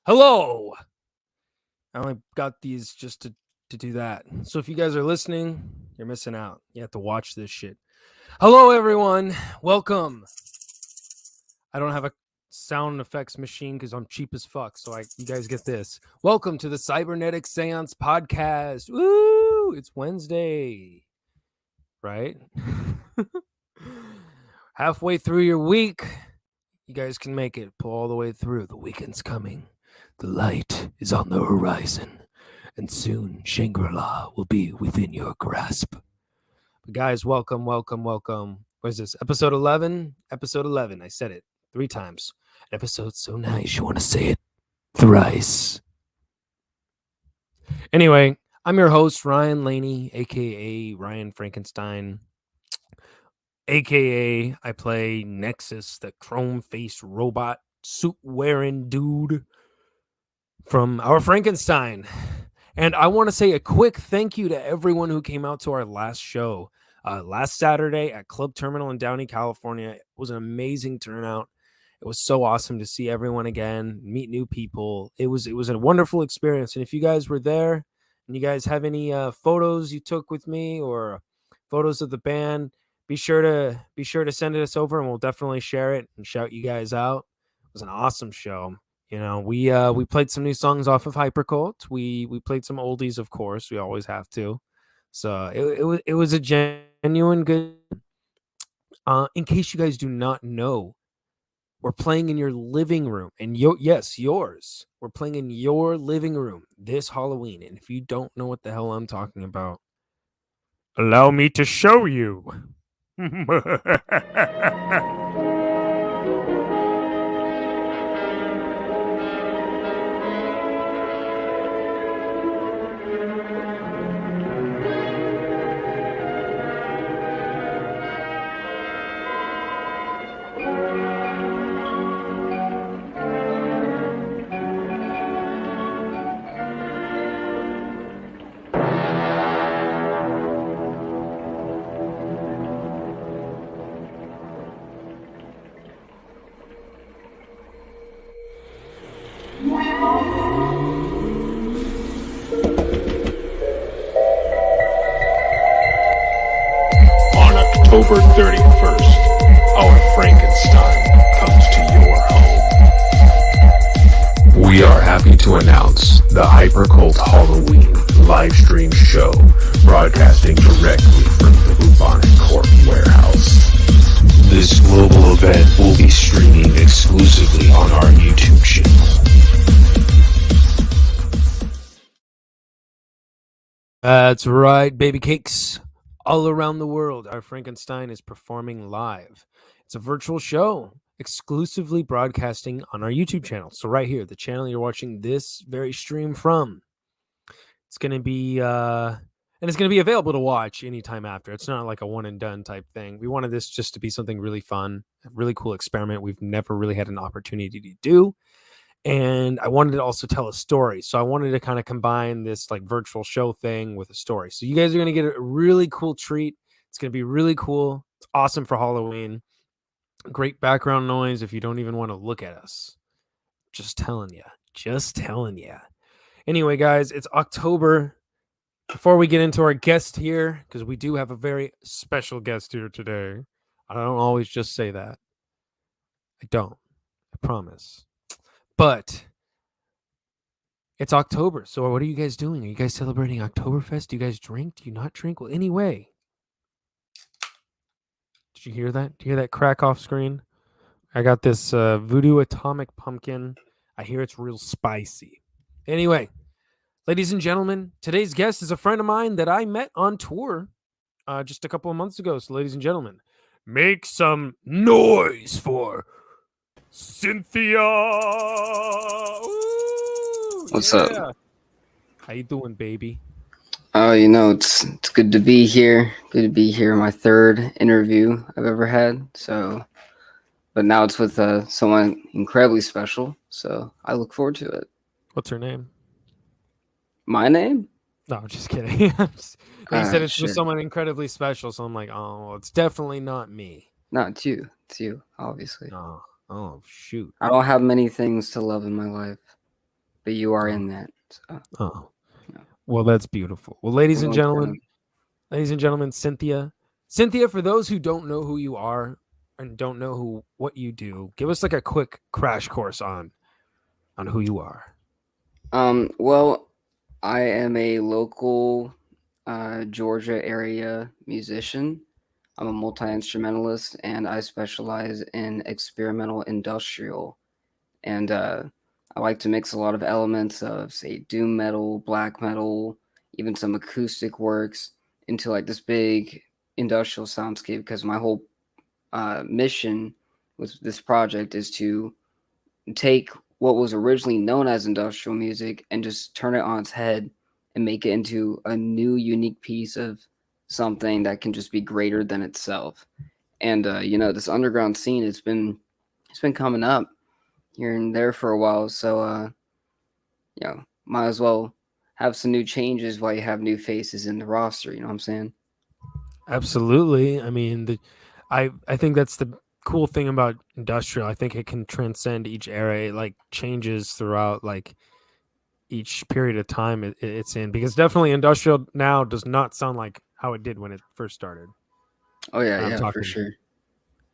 Hello. I only got these just to do that. So if you guys are listening, you're missing out. You have to watch this shit. Hello, everyone. Welcome. I don't have a sound effects machine because I'm cheap as fuck. So you guys get this. Welcome to the Cybernetic Séance Podcast. Woo! It's Wednesday. Right? Halfway through your week. You guys can make it. Pull all the way through. The weekend's coming. The light is on the horizon. And soon Shangri-La will be within your grasp. But guys, welcome. What is this? Episode 11? Episode 11. I said it 3 times. An episode's so nice you want to say it thrice. Anyway, I'm your host, Ryan Laney, a.k.a. Ryan Frankenstein. AKA, I play Nexus, the chrome-faced robot suit-wearing dude from our Frankenstein. And I want to say a quick thank you to everyone who came out to our last show last Saturday at Club Terminal in Downey, California. It was an amazing turnout. It was so awesome to see everyone again, meet new people. It was a wonderful experience. And if you guys were there and you guys have any photos you took with me or photos of the band, be sure to send us over and we'll definitely share it and shout you guys out. It was an awesome show. You know, we played some new songs off of Hypercult. We played some oldies, of course. We always have to. So it was a genuine good. In case you guys do not know, we're playing in your living room, and yours. We're playing in your living room this Halloween. And if you don't know what the hell I'm talking about, allow me to show you. October 31st, our Frankenstein comes to your home. We are happy to announce the Hypercult Halloween live stream show, broadcasting directly from the bubonic corp warehouse. This global event will be streaming exclusively on our YouTube channel. That's right, baby cakes. All around the world, our Frankenstein is performing live. It's a virtual show, exclusively broadcasting on our YouTube channel. So right here, the channel you're watching this very stream from, it's going to be, and it's going to be available to watch anytime after. It's not like a one and done type thing. We wanted this just to be something really fun, a really cool experiment we've never really had an opportunity to do. And I wanted to also tell a story. So I wanted to kind of combine this like virtual show thing with a story. So you guys are going to get a really cool treat. It's going to be really cool. It's awesome for Halloween. Great background noise if you don't even want to look at us. Just telling you. Anyway, guys, it's October. Before we get into our guest here, because we do have a very special guest here today. I don't always just say that. I don't. I promise. But it's October, so what are you guys doing? Are you guys celebrating Oktoberfest? Do you guys drink? Do you not drink? Well, anyway. Did you hear that? Do you hear that crack off screen? I got this Voodoo Atomic Pumpkin. I hear it's real spicy. Anyway, ladies and gentlemen, today's guest is a friend of mine that I met on tour just a couple of months ago. So, ladies and gentlemen, make some noise for SinThya. What's up? How you doing, baby? Oh, it's good to be here. Good to be here. My third interview I've ever had. So, but now it's with someone incredibly special. So I look forward to it. What's her name? My name? No, I'm just kidding. He said it's with someone incredibly special. So I'm like, oh, well, it's definitely not me. No, it's you. It's you, obviously. Oh, Oh shoot. I don't have many things to love in my life, but you are Oh. in that. So, Oh. yeah. Well, that's beautiful. Well, We're going to- ladies and gentlemen, SinThya. SinThya, for those who don't know who you are and don't know what you do, give us like a quick crash course on who you are. Well, I am a local Georgia area musician. I'm a multi-instrumentalist, and I specialize in experimental industrial. And I like to mix a lot of elements of, say, doom metal, black metal, even some acoustic works into like this big industrial soundscape. Because my whole mission with this project is to take what was originally known as industrial music and just turn it on its head and make it into a new, unique piece of something that can just be greater than itself. And this underground scene, it's been coming up here and there for a while. So might as well have some new changes while you have new faces in the roster. You know what I'm saying? Absolutely. I mean, I think that's the cool thing about industrial. I think it can transcend each era. It like changes throughout like each period of time it's in, because definitely industrial now does not sound like how it did when it first started. Oh yeah, for sure.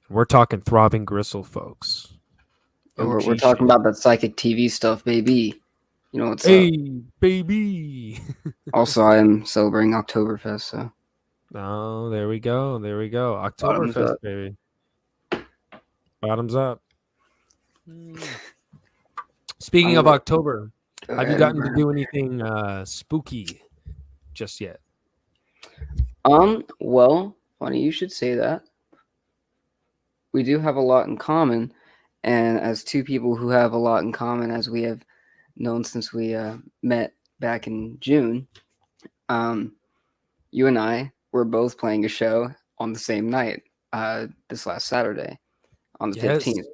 We're talking throbbing gristle, folks. Yeah, we're talking about that psychic TV stuff, baby. You know what's hey, up? Baby. Also, I am celebrating Oktoberfest, so. Oh, there we go. Bottoms Oktoberfest, up. baby. Bottoms up. Speaking of October, have you gotten to do anything spooky just yet? Well, funny you should say that. We do have a lot in common, and as two people who have a lot in common, as we have known since we met back in June, you and I were both playing a show on the same night, this last Saturday, on the 15th.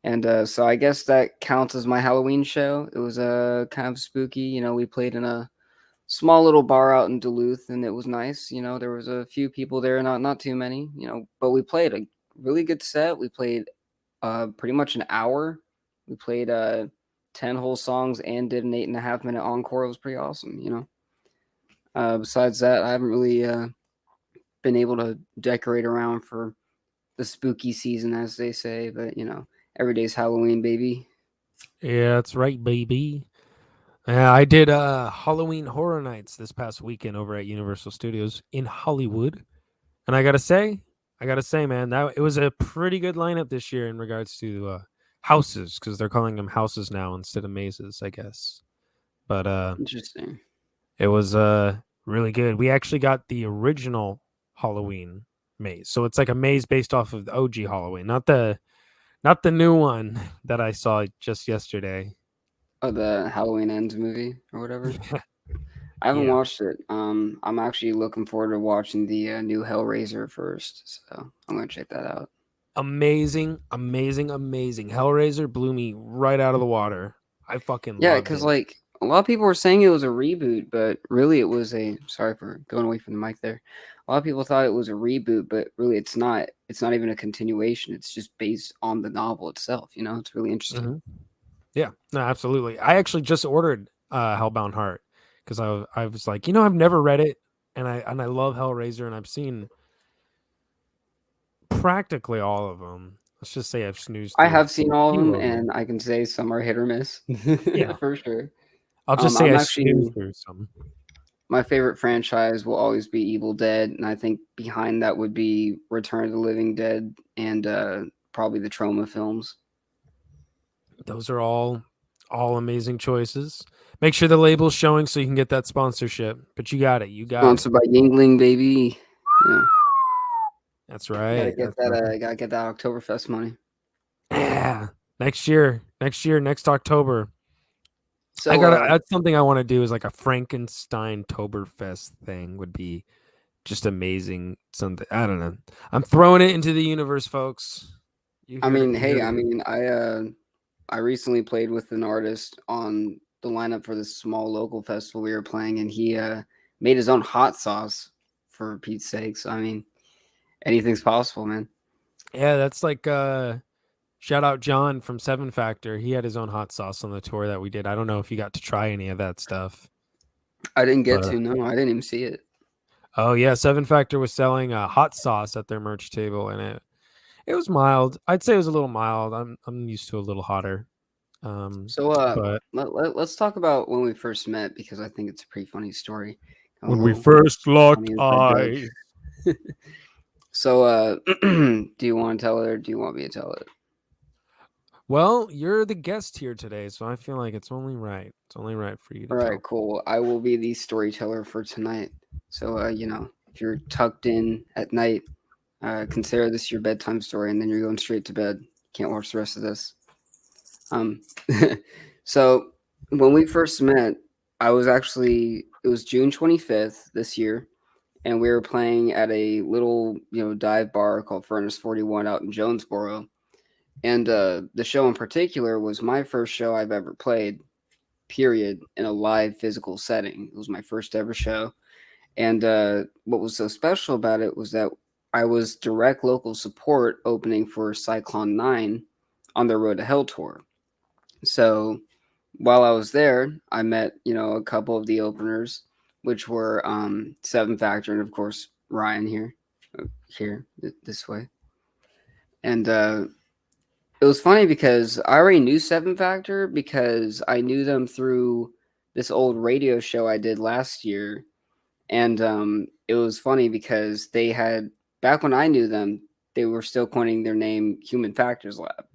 And so I guess that counts as my Halloween show. It was kind of spooky. You know, we played in a small little bar out in Duluth, and it was nice. You know, there was a few people there, not too many, you know, but we played a really good set. We played pretty much an hour. We played 10 whole songs and did an 8.5-minute encore. It was pretty awesome, you know. Besides that, I haven't really been able to decorate around for the spooky season, as they say, but, you know, every day's Halloween, baby. Yeah, that's right, baby. I did Halloween Horror Nights this past weekend over at Universal Studios in Hollywood. And I gotta say, man, that it was a pretty good lineup this year in regards to houses, because they're calling them houses now instead of mazes, I guess. But Interesting. it was really good. We actually got the original Halloween maze, so it's like a maze based off of the OG Halloween, not the new one that I saw just yesterday. Oh, the Halloween Ends movie or whatever. Yeah. I haven't watched it. I'm actually looking forward to watching the new Hellraiser first, so I'm gonna check that out. Amazing. Hellraiser blew me right out of the water. I fucking Yeah, loved because it. like a lot of people were saying it was a reboot, but really it was a. Sorry for going away from the mic there. A lot of people thought it was a reboot, but really it's not. It's not even a continuation. It's just based on the novel itself. You know, it's really interesting. Mm-hmm. Yeah, no, absolutely. I actually just ordered Hellbound Heart because I was like, you know, I've never read it, and I love Hellraiser, and I've seen practically all of them. Let's just say I've snoozed. I have seen all of them, and I can say some are hit or miss. Yeah, for sure. I'll just say I snoozed through some. My favorite franchise will always be Evil Dead, and I think behind that would be Return of the Living Dead and probably the Trauma films. Those are all amazing choices. Make sure the label's showing so you can get that sponsorship. But you got it. Sponsored by Yingling, baby. Yeah. That's right. Gotta get that Oktoberfest money. Yeah. Next October. So that's something I want to do, is like a Frankenstein Toberfest thing. Would be just amazing. Something, I don't know. I'm throwing it into the universe, folks. I recently played with an artist on the lineup for this small local festival we were playing, and he made his own hot sauce, for Pete's sake. So I mean, anything's possible, man. Yeah, that's like Shout out John from Seven Factor. He had his own hot sauce on the tour that we did. I don't know if you got to try any of that stuff. I didn't get But to. No, I didn't even see it. oh yeah, Seven Factor was selling a hot sauce at their merch table, and it was mild. I'd say it was a little mild. I'm used to a little hotter. So, But let's talk about when we first met because I think it's a pretty funny story. A when we little first locked funny inside eyes, joke. So, do you want to tell it or do you want me to tell it? well, you're the guest here today, so I feel like it's only right. It's only right for you to All tell. right, cool. I will be the storyteller for tonight. So, if you're tucked in at night, consider this your bedtime story, and then you're going straight to bed. Can't watch the rest of this. So when we first met, it was June 25th this year, and we were playing at a little, dive bar called Furnace 41 out in Jonesboro. And the show in particular was my first show I've ever played, period, in a live physical setting. It was my first ever show. And what was so special about it was that I was direct local support opening for Cyclone 9 on their Road to Hell tour. So while I was there, I met, a couple of the openers, which were Seven Factor and, of course, Ryan here, this way. And it was funny because I already knew Seven Factor because I knew them through this old radio show I did last year. And it was funny because back when I knew them, they were still coining their name Human Factors Lab.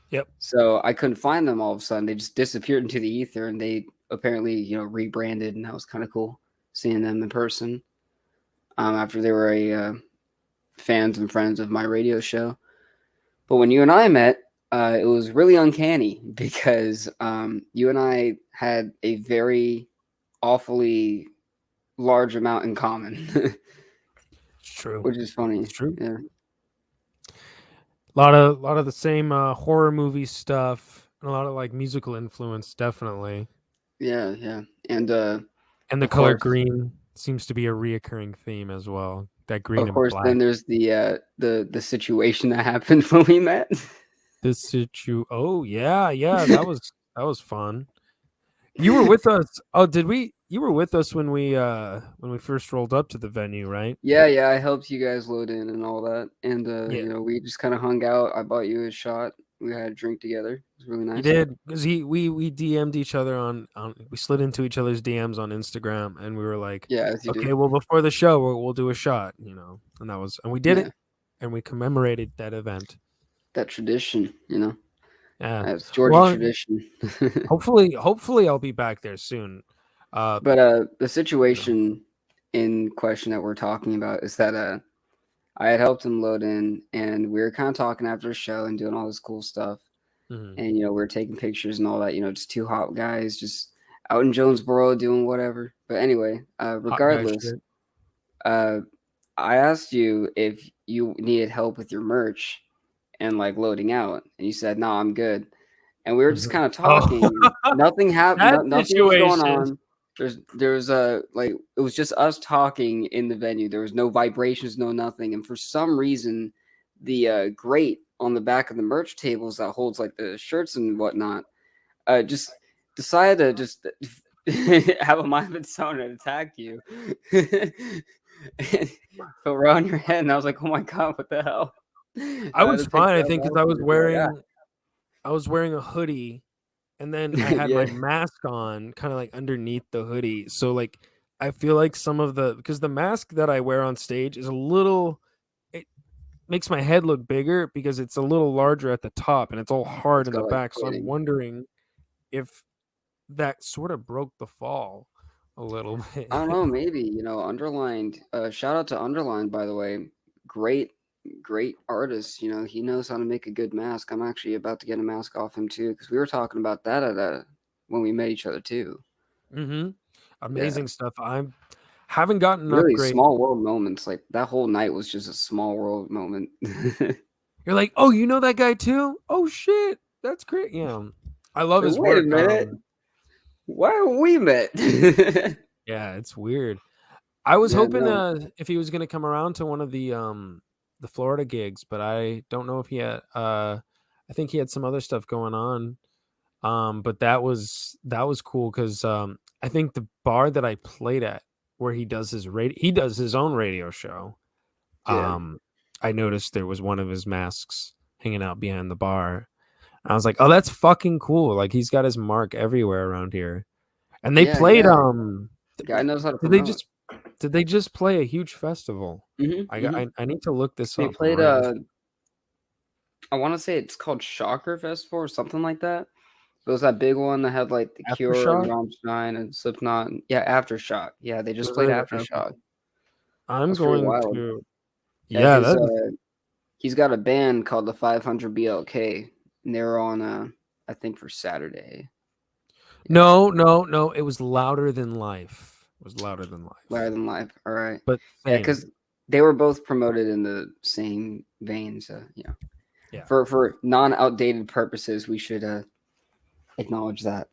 Yep. So I couldn't find them all of a sudden. They just disappeared into the ether, and they apparently, rebranded, and that was kind of cool seeing them in person. After they were fans and friends of my radio show. But when you and I met, it was really uncanny because you and I had a very awfully large amount in common. It's true. Which is funny. It's true. Yeah. A lot of the same horror movie stuff and a lot of like musical influence, definitely. Yeah. And the color green seems to be a reoccurring theme as well. That green of course, and black. then there's the situation that happened when we met. Oh yeah, that was fun. You were with us. Oh, did we? You were with us when we first rolled up to the venue, right? Yeah, I helped you guys load in and all that, and we just kind of hung out. I bought you a shot. We had a drink together. It was really nice. You did, because we DM'd each other on we slid into each other's DMs on Instagram, and we were like, yeah, okay, well before the show we'll do a shot, and we did it, and we commemorated that event. That tradition, Yeah, that's Georgia tradition. hopefully I'll be back there soon. But the situation in question that we're talking about is that I had helped him load in, and we were kind of talking after the show and doing all this cool stuff. Mm-hmm. And, we were taking pictures and all that, just two hot guys just out in Jonesboro doing whatever. But anyway, regardless, I asked you if you needed help with your merch and like loading out. And you said, no, I'm good. And we were just kind of talking. Nothing happened. Nothing was going on. There's it was just us talking in the venue. There was no vibrations, no nothing. And for some reason, the grate on the back of the merch tables that holds like the shirts and whatnot, just decided to just have a mind of its own and attack you. And fell around your head, and I was like, "Oh my god, what the hell?" I was fine, I think, because I was wearing a hoodie. And then I had my mask on kind of like underneath the hoodie. So like, I feel like because the mask that I wear on stage is it makes my head look bigger because it's a little larger at the top and it's all hard in the back. So I'm wondering if that sort of broke the fall a little bit. I don't know, maybe, Underlined, shout out to Underlined, by the way. Great artist. He knows how to make a good mask. I'm actually about to get a mask off him too, because we were talking about that when we met each other too. Amazing stuff. I haven't gotten really upgrade. Small world moments. Like that whole night was just a small world moment. You're like, oh, you know that guy too? Oh shit, that's great. Yeah, I love his work. Wait a minute. Why are we met? Yeah, it's weird. I was hoping if he was going to come around to one of the Florida gigs, but I don't know if he had. I I think he had some other stuff going on. But that was cool because I think the bar that I played at where he does his own radio show. Yeah. I noticed there was one of his masks hanging out behind the bar. I was like, oh, that's fucking cool. Like he's got his mark everywhere around here. And they played Guy knows how to did they promote. did they just play a huge festival? Mm-hmm. I need to look this They up. played I want to say it's called Shocker Festival or something like that. It was that big one that had like The Cure and Aftershock? Rammstein and Slipknot. Yeah, Aftershock. Yeah, they just Was played it? Aftershock. I'm That's pretty going wild. to Yeah, Yeah, his that he's got a band called the 500 BLK, and they were on I think for Saturday. No, it was Louder Than Life. It was Louder Than Life. Louder Than Life. All right. But Yeah, same. because they were both promoted in the same vein. So yeah. For non-outdated purposes, we should acknowledge that.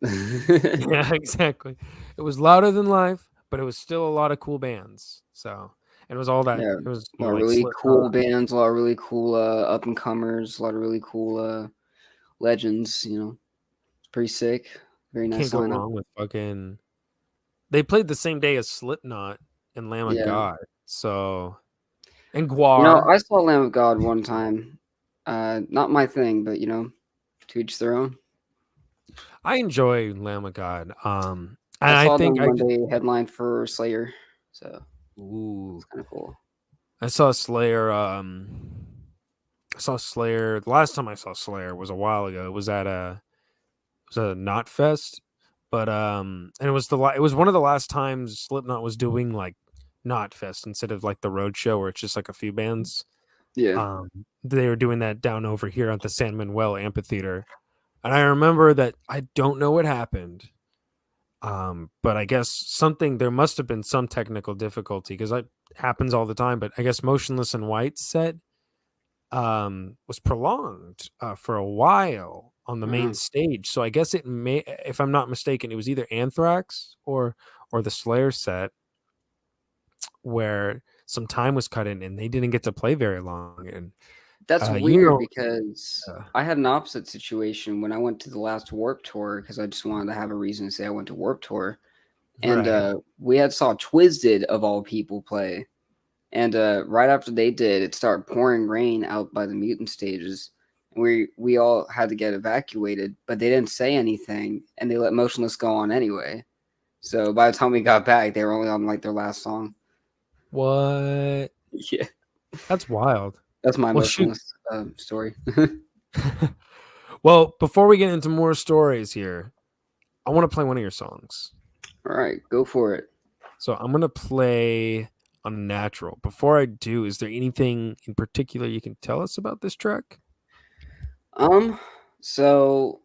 Yeah, exactly. It was Louder Than Life, but it was still a lot of cool bands. So, and it was all that. Yeah, It was a lot of like really Slipknot. cool bands, a lot of really cool up and comers, a lot of really cool legends. You know, it's pretty sick. Very nice Can't go lineup. wrong with fucking. They played the same day as Slipknot and Lamb of Yeah. God. So, and You know, Guar. I saw Lamb of God one time. Not my thing, but you know, to each their own. I enjoy Lamb of God. And I saw I think them when they headlined for Slayer, so ooh, it's kind of cool. I saw Slayer. The last time I saw Slayer was a while ago. It was at a Knot Fest, but and it was it was one of the last times Slipknot was doing like Knot Fest instead of like the road show where it's just like a few bands. Yeah, They were doing that down over here at the San Manuel Amphitheater, and I remember that I don't know what happened. But I guess there must have been some technical difficulty because that happens all the time. But I guess Motionless in White set was prolonged for a while on the main stage. So I guess it may, if I'm not mistaken, it was either Anthrax or the Slayer set where some time was cut in and they didn't get to play very long. And that's weird because I had an opposite situation when I went to the last Warped Tour because I just wanted to have a reason to say I went to Warped Tour, and we had saw Twisted of all people play, and right after they did, it started pouring rain out by the Mutant stages. We all had to get evacuated, but they didn't say anything, and they let Motionless go on anyway. So by the time we got back, they were only on like their last song. What? Yeah, That's wild. that's my Motionless story. Well, before we get into more stories here, I want to play one of your songs. All right, go for it. So I'm going to play Unnatural. Before I do, is there anything in particular you can tell us about this track? So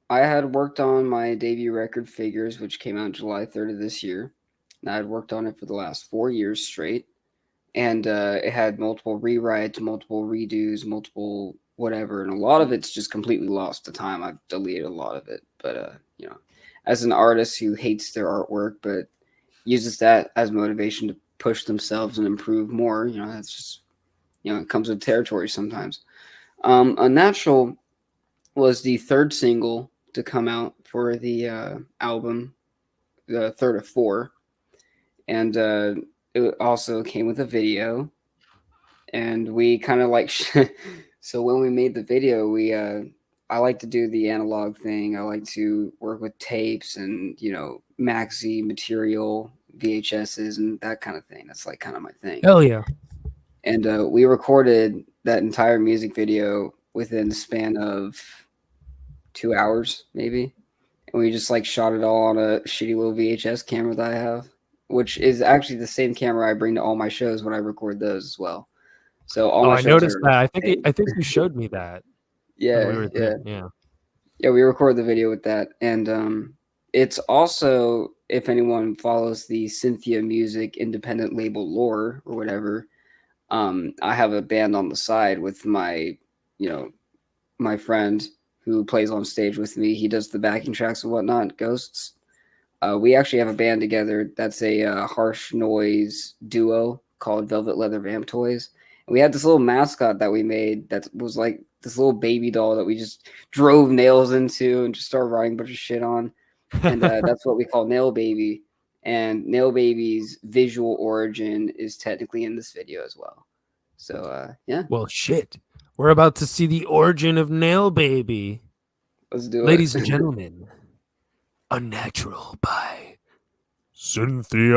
I had worked on my debut record, Figures, which came out July 3rd of this year. And I had worked on it for the last 4 years straight. And it had multiple rewrites, multiple redos, multiple whatever. And a lot of it's just completely lost to time. I've deleted a lot of it. But, you know, as an artist who hates their artwork, but uses that as motivation to push themselves and improve more, you know, that's just, you know, it comes with territory sometimes. Unnatural was the third single to come out for the album, the third of 4. And it also came with a video. And we kind of like, so when we made the video, I like to do the analog thing. I like to work with tapes and, you know, maxi material, VHSs and that kind of thing. That's like kind of my thing. Hell yeah. And we recorded that entire music video within the span of 2 hours, maybe. And we just like shot it all on a shitty little VHS camera that I have, which is actually the same camera I bring to all my shows when I record those as well. So all my I shows noticed that. I think you showed me that. Yeah. We recorded the video with that. And it's also, if anyone follows the SinThya Music independent label lore or whatever, I have a band on the side with my, you know, my friend who plays on stage with me. He does the backing tracks and whatnot, Ghosts. We actually have a band together that's a harsh noise duo called Velvet Leather Vamp Toys. We had this little mascot that we made that was like this little baby doll that we just drove nails into and just started writing a bunch of shit on. And that's what we call Nail Baby. And Nail Baby's visual origin is technically in this video as well. So, yeah. Well, shit. We're about to see the origin of Nail Baby. Let's do it. Ladies and gentlemen, Unnatural by SinThya.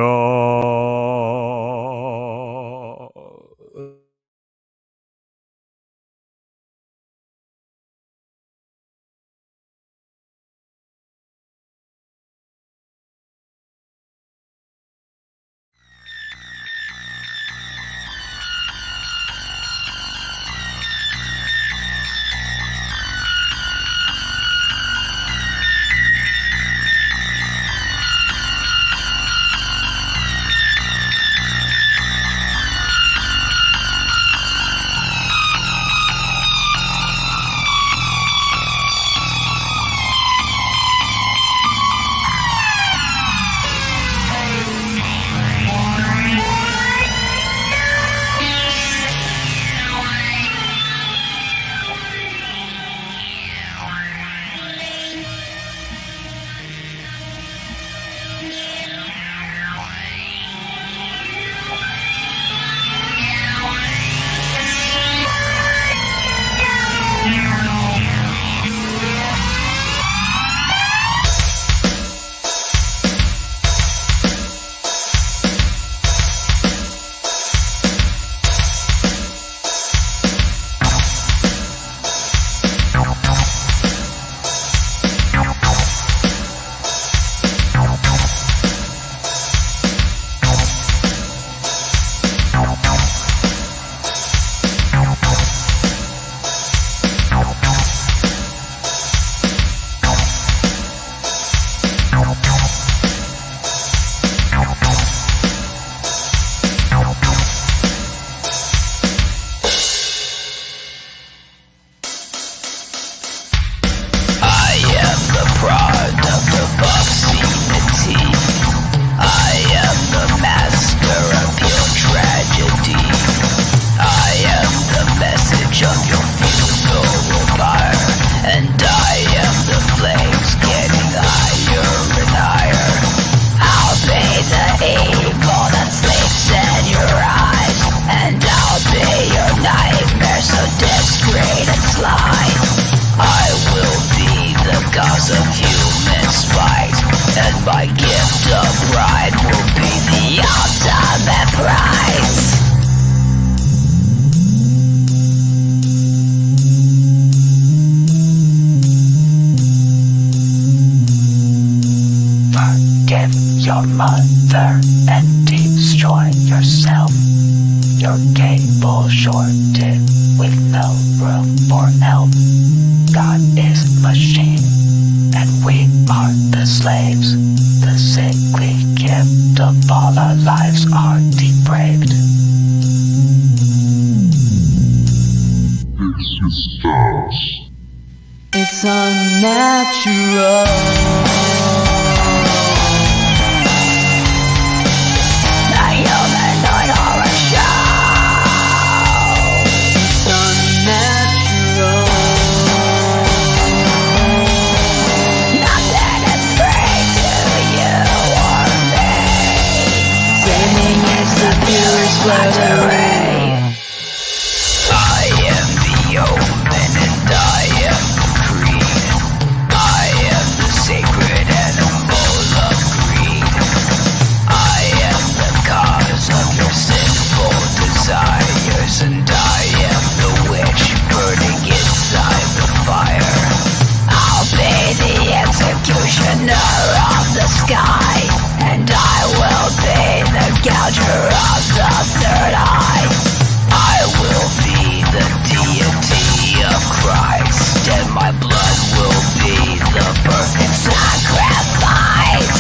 your mother and destroy yourself. Your cable shorted with no room for help. God is machine, and we are the slaves. The sickly gift of all our lives are depraved. It's unnatural. A humanoid horror show. It's unnatural. Nothing is free to you or me. Saving is the purest flattery. I am the omen and I am the creed. I am the sacred animal of greed. I am the cause of your sinful desires, and I am the witch burning inside the fire. I'll be the executioner of the sky, and I will be the gouger of the third eye. I will be the deity of Christ, and my blood will be the perfect sacrifice.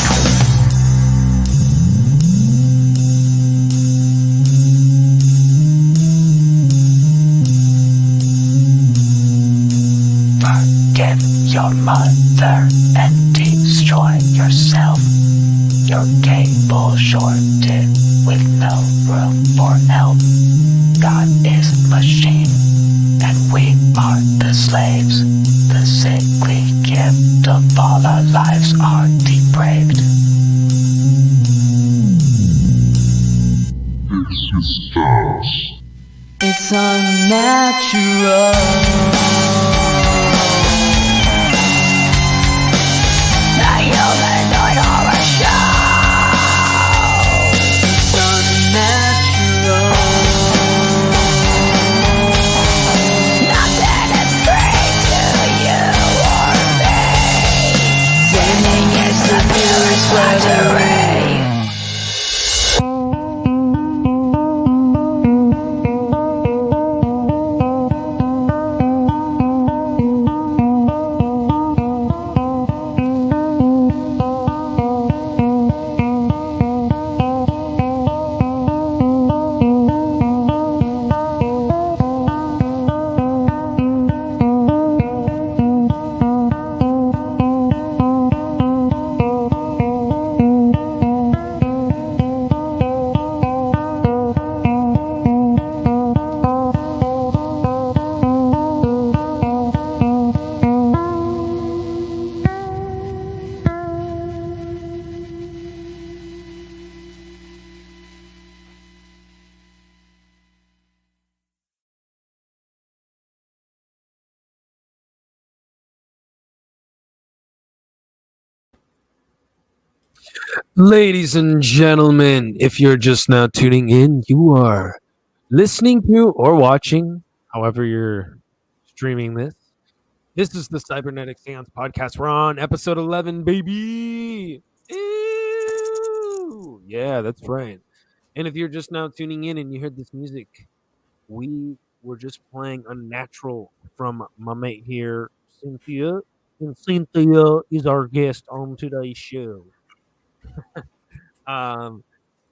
Forgive your mother and destroy yourself. Your cable shorted with no room for help. God is are the slaves. The sacred gift of all our lives are depraved. It's unnatural. The humanoid horror show. It's unnatural. Nothing is free to you or me. Winning is the purest flattery. Ladies and gentlemen, if you're just now tuning in, you are listening to or watching, however you're streaming this. This is the Cybernetic Séance Podcast. We're on episode 11, baby. Ew. Yeah, that's right. And if you're just now tuning in and you heard this music, we were just playing Unnatural from my mate here, SinThya. And SinThya is our guest on today's show. Um,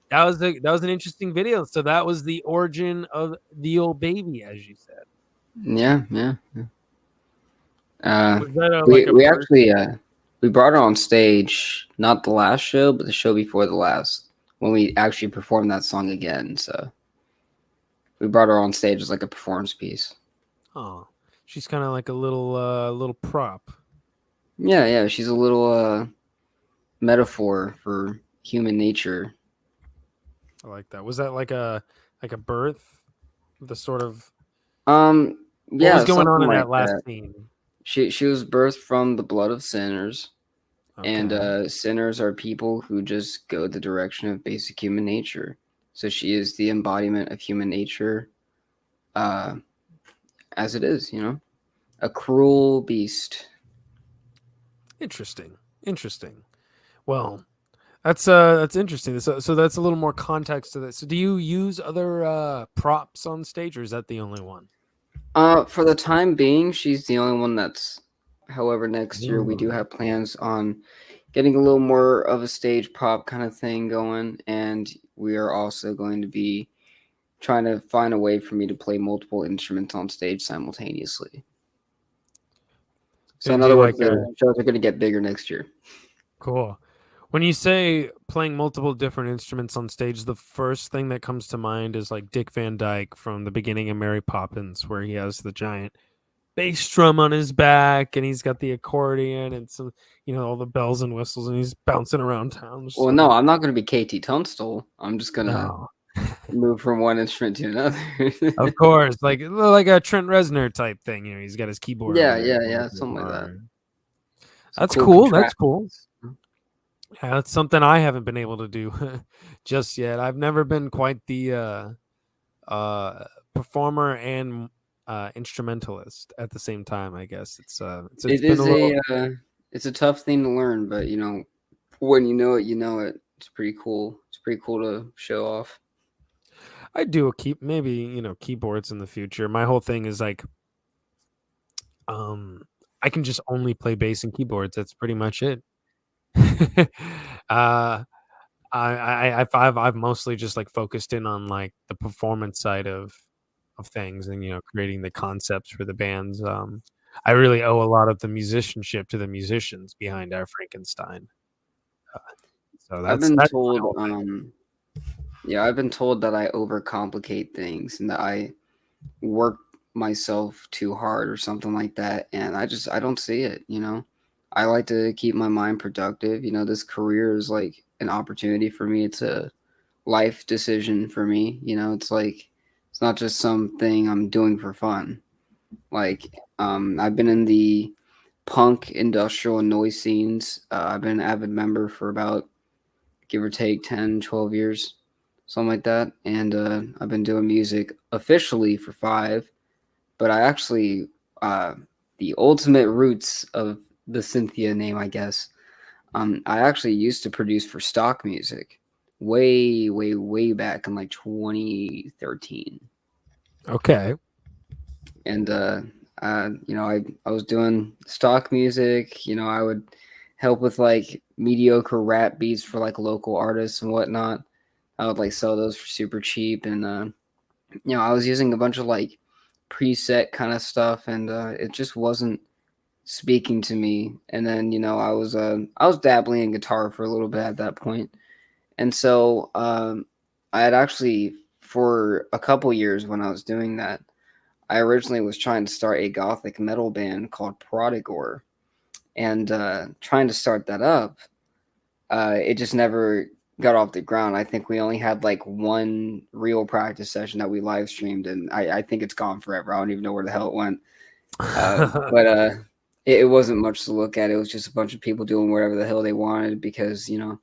that was an interesting video. So that was the origin of the old baby, as you said. Yeah. Was that We a we birth- actually we brought her on stage, not the last show, but the show before the last, when we actually performed that song again. So we brought her on stage as like a performance piece. Oh, she's kind of like a little prop. Yeah, she's a little metaphor for human nature. I like that. Was that like a birth? The sort of What what was going on in something that like last scene? She was birthed from the blood of sinners, and Okay. sinners are people who just go the direction of basic human nature. So she is the embodiment of human nature, as it is, a cruel beast. Interesting. Well, that's interesting. So that's a little more context to this. So do you use other props on stage, or is that the only one? For the time being, she's the only one that's. However, next year we do have plans on getting a little more of a stage prop kind of thing going, and we are also going to be trying to find a way for me to play multiple instruments on stage simultaneously. So in Do other you words, like the shows are going to get bigger next year. Cool. When you say playing multiple different instruments on stage, the first thing that comes to mind is like Dick Van Dyke from the beginning of Mary Poppins, where he has the giant bass drum on his back and he's got the accordion and some, all the bells and whistles, and he's bouncing around town. Just Well, sort no, of- I'm not going to be KT Tunstall. I'm just going to No. move from one instrument to another. Of course, like a Trent Reznor type thing. He's got his keyboard. Yeah, over there. yeah, something like that. Alright. That's Cool cool. That's cool. contrasts. Yeah, that's something I haven't been able to do just yet. I've never been quite the performer and instrumentalist at the same time. I guess it's It been is a little. it's a tough thing to learn, but when you know it, you know it. It's pretty cool. It's pretty cool to show off. I do maybe keyboards in the future. My whole thing is like, I can just only play bass and keyboards. That's pretty much it. I've mostly just like focused in on like the performance side of things, and creating the concepts for the bands. I really owe a lot of the musicianship to the musicians behind our Frankenstein. So I've been that's told, my whole thing. I've been told that I overcomplicate things and that I work myself too hard or something like that, and I don't see it, you know. I like to keep my mind productive. You know, this career is like an opportunity for me. It's a life decision for me. You know, it's like it's not just something I'm doing for fun. Like, I've been in the punk, industrial, and noise scenes. I've been an avid member for about, give or take, 10, 12 years, something like that. And I've been doing music officially for 5. But I actually, the ultimate roots of the SinThya name, I guess, I actually used to produce for stock music way, way, way back in like 2013. Okay. And you know, I was doing stock music. You know, I would help with like mediocre rap beats for like local artists and whatnot. I would like sell those for super cheap, and you know, I was using a bunch of like preset kind of stuff, and it just wasn't speaking to me. And then, you know, I was dabbling in guitar for a little bit at that point, and so I had actually, for a couple years when I was doing that, I originally was trying to start a gothic metal band called Prodigore, and trying to start that up, it just never got off the ground. I think we only had like one real practice session that we live streamed, and I think it's gone forever. I don't even know where the hell it went. But it wasn't much to look at. It was just a bunch of people doing whatever the hell they wanted because, you know,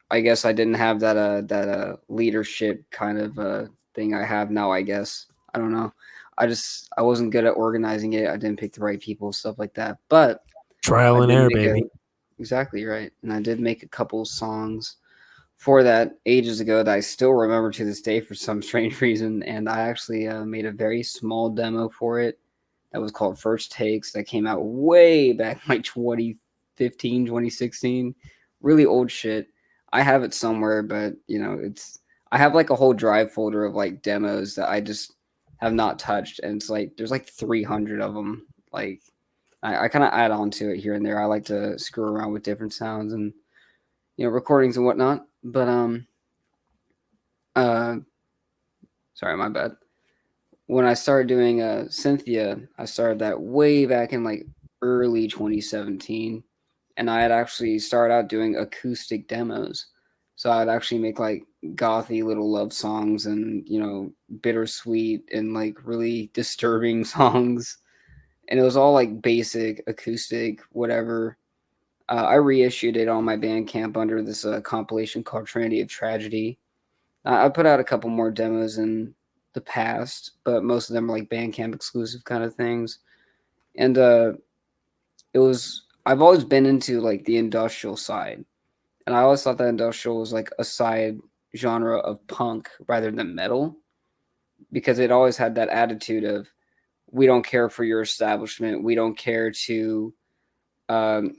I guess I didn't have that leadership kind of thing I have now, I guess. I don't know. I wasn't good at organizing it. I didn't pick the right people, stuff like that. But I Trial and did error, make baby. exactly right. And I did make a couple songs for that ages ago that I still remember to this day for some strange reason. And I actually made a very small demo for it that was called First Takes, that came out way back in like 2015, 2016. Really old shit. I have it somewhere, but you know, I have like a whole drive folder of like demos that I just have not touched, and it's like there's like 300 of them. Like I kind of add on to it here and there. I like to screw around with different sounds and, you know, recordings and whatnot. But uh sorry, my bad. When I started doing SinThya, I started that way back in like early 2017, and I had actually started out doing acoustic demos. So I'd actually make like gothy little love songs and, you know, bittersweet and like really disturbing songs, and it was all like basic acoustic whatever. I reissued it on my Bandcamp under this compilation called Trinity of Tragedy. I put out a couple more demos in the past, but most of them are like Bandcamp exclusive kind of things. And it was I've always been into like the industrial side, and I always thought that industrial was like a side genre of punk rather than metal, because it always had that attitude of, we don't care for your establishment, we don't care to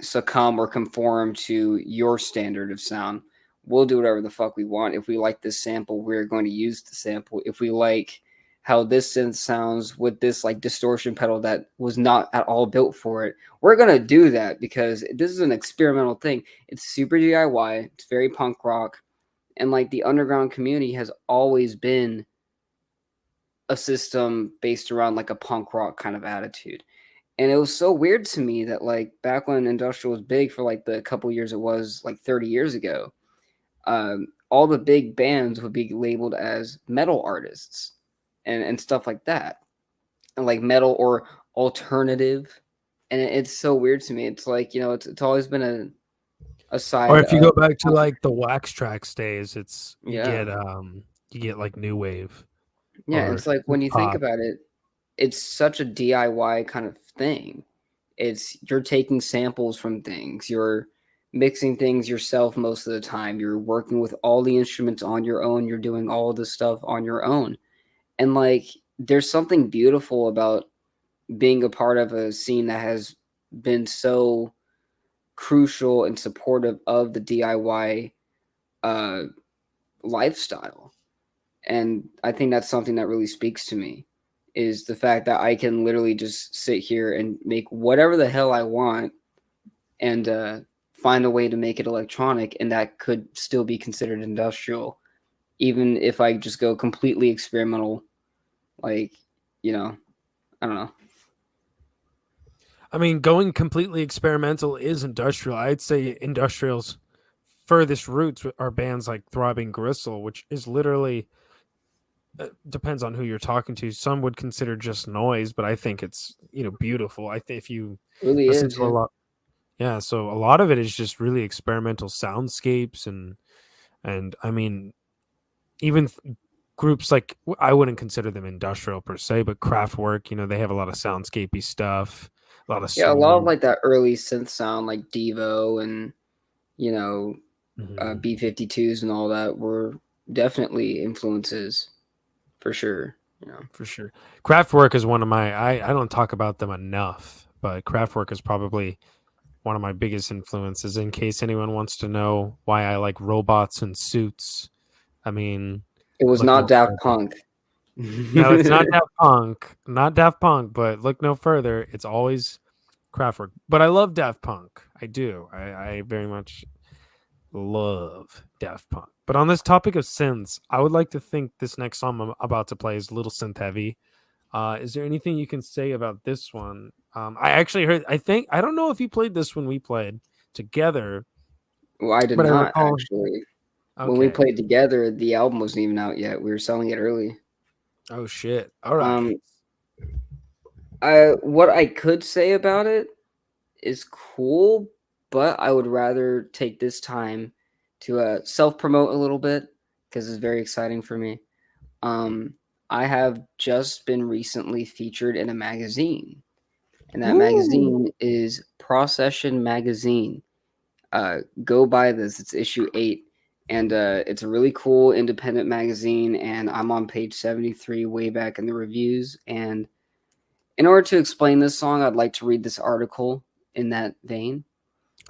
succumb or conform to your standard of sound. We'll do whatever the fuck we want. If we like this sample, we're going to use the sample. If we like how this synth sounds with this like distortion pedal that was not at all built for it, we're going to do that because this is an experimental thing. It's super DIY. It's very punk rock. And like the underground community has always been a system based around like a punk rock kind of attitude. And it was so weird to me that like back when industrial was big for like the couple years it was, like 30 years ago, all the big bands would be labeled as metal artists and stuff like that, and like metal or alternative. And it's so weird to me. It's like, you know, it's always been a side Or if you of, go back to like the Wax Tracks days, it's yeah. you get like new wave Yeah, or it's like when you think pop. about it, it's such a DIY kind of thing. It's you're taking samples from things, you're mixing things yourself most of the time, you're working with all the instruments on your own, you're doing all the stuff on your own. And like there's something beautiful about being a part of a scene that has been so crucial and supportive of the DIY uh, lifestyle. And I think that's something that really speaks to me, is the fact that I can literally just sit here and make whatever the hell I want and find a way to make it electronic, and that could still be considered industrial, even if I just go completely experimental, like, you know. I don't know. I mean, going completely experimental is industrial. I'd say industrial's furthest roots are bands like Throbbing Gristle, which is literally depends on who you're talking to. Some would consider just noise, but I think it's beautiful. I think if you It really listen is. to a lot, yeah. So a lot of it is just really experimental soundscapes and I mean, even groups like I wouldn't consider them industrial per se, but Kraftwerk, they have a lot of soundscapey stuff, a lot of Yeah, a lot of swing. like that early synth sound, like Devo and Mhm. B-52s and all that were definitely influences for sure. For sure. Kraftwerk is one of my I don't talk about them enough, but Kraftwerk is probably one of my biggest influences in case anyone wants to know why I like robots and suits. I mean, It was look not no Daft further. Punk. No, it's not Daft Punk. Not Daft Punk, but look no further. It's always Kraftwerk. But I love Daft Punk. I do. I very much love Daft Punk. But on this topic of synths, I would like to think this next song I'm about to play is a little synth heavy. Is there anything you can say about this one? I actually heard. I don't know if you played this when we played together, Well, I did but I not recall. actually. When we Okay. played together, the album wasn't even out yet. We were selling it early. Oh shit! All right. What I could say about it is cool, but I would rather take this time to self-promote a little bit because it's very exciting for me. I have just been recently featured in a magazine, and that magazine is Procession Magazine. Go buy this. It's issue 8, and it's a really cool independent magazine, and I'm on page 73 way back in the reviews. And in order to explain this song, I'd like to read this article in that vein.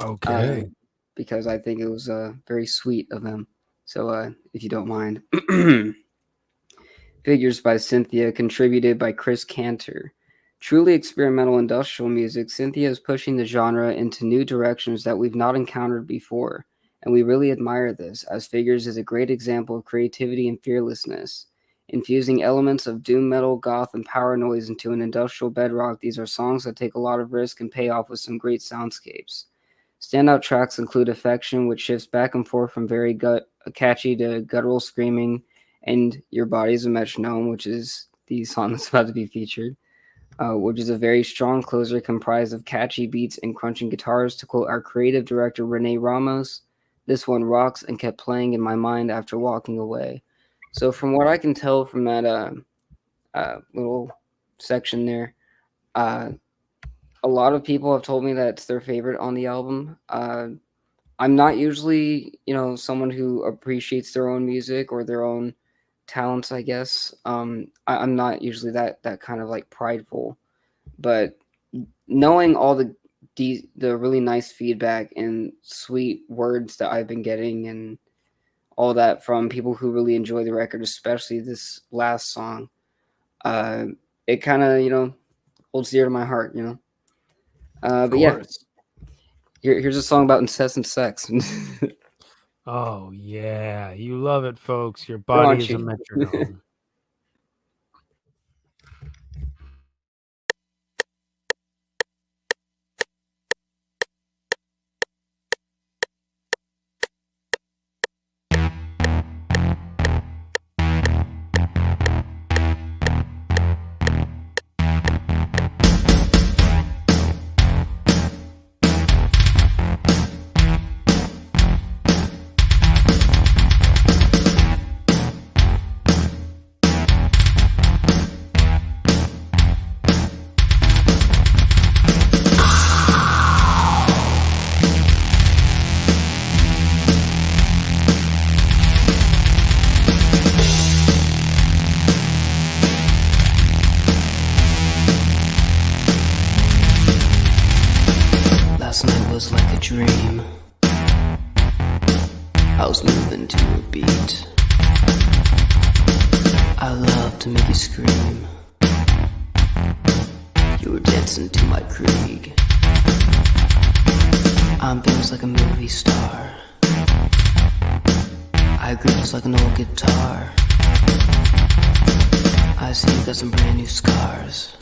Okay. Because I think it was very sweet of them. So if you don't mind. Figures by SinThya, contributed by Chris Cantor. Truly experimental industrial music, SinThya is pushing the genre into new directions that we've not encountered before, and we really admire this, as Figures is a great example of creativity and fearlessness. Infusing elements of doom metal, goth, and power noise into an industrial bedrock, these are songs that take a lot of risk and pay off with some great soundscapes. Standout tracks include Affection, which shifts back and forth from very catchy to guttural screaming, and Your Body's a Metronome, which is the song that's about to be featured, which is a very strong closer comprised of catchy beats and crunching guitars. To quote our creative director, Renee Ramos, "This one rocks and kept playing in my mind after walking away." So from what I can tell from that little section there, a lot of people have told me that it's their favorite on the album. I'm not usually, someone who appreciates their own music or their own talents, I guess. I'm not usually that kind of like prideful, but knowing all the really nice feedback and sweet words that I've been getting and all that from people who really enjoy the record, especially this last song, it kind of holds dear to my heart, but yeah, here's a song about incessant sex. Oh yeah, you love it, folks. Your Don't body is a you? metronome. Last night was like a dream. I was moving to a beat. I love to make you scream. You were dancing to my Krieg. I'm famous like a movie star. I grip just like an old guitar. I see you got some brand new scars.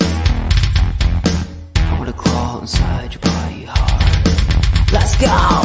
I wanna crawl inside your body hard. Let's go!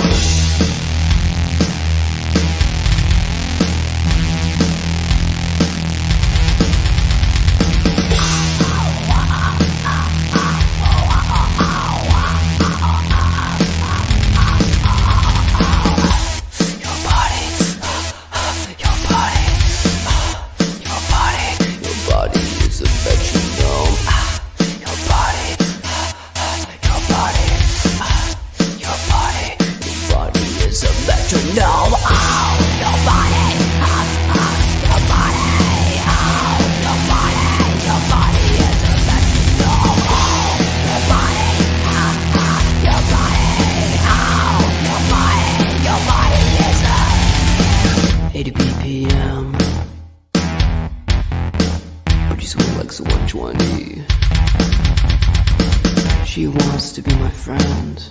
She wants to be my friend,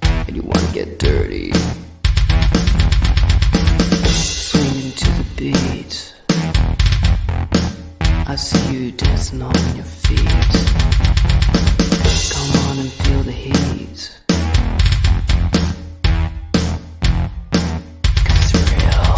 and you wanna get dirty. Swinging to the beat, I see you dancing on your feet. Come on and feel the heat, 'cause it's real.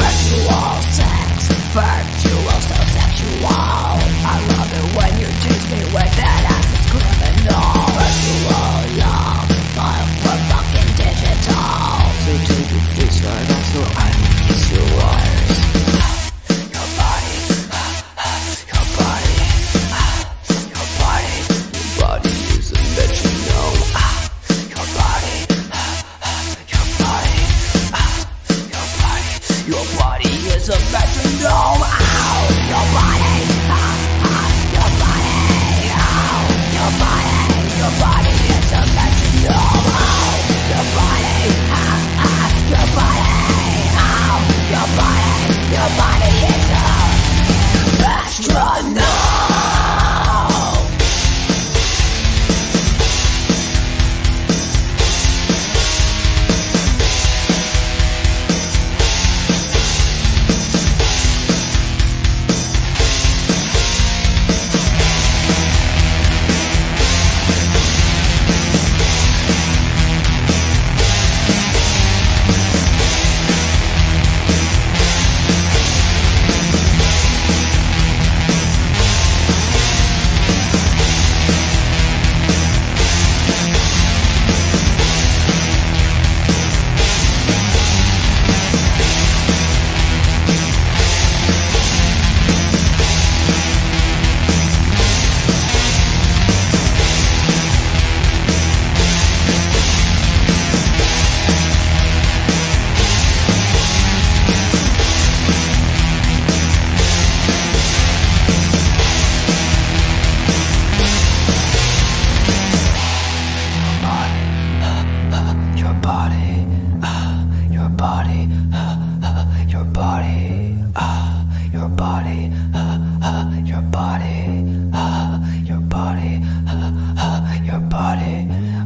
Virtual sex, virtual so sexual. I love it when you tease me with that ass, it's criminal. Virtual love, but we're fucking digital. So take your face right off so I can kiss your wires. Your body, your body, your body. Your body is a metronome. Your body, your body, your body. Your body is a metronome. Ow, your body. Your body is a metronome. Your body, your body, your body is a metronome.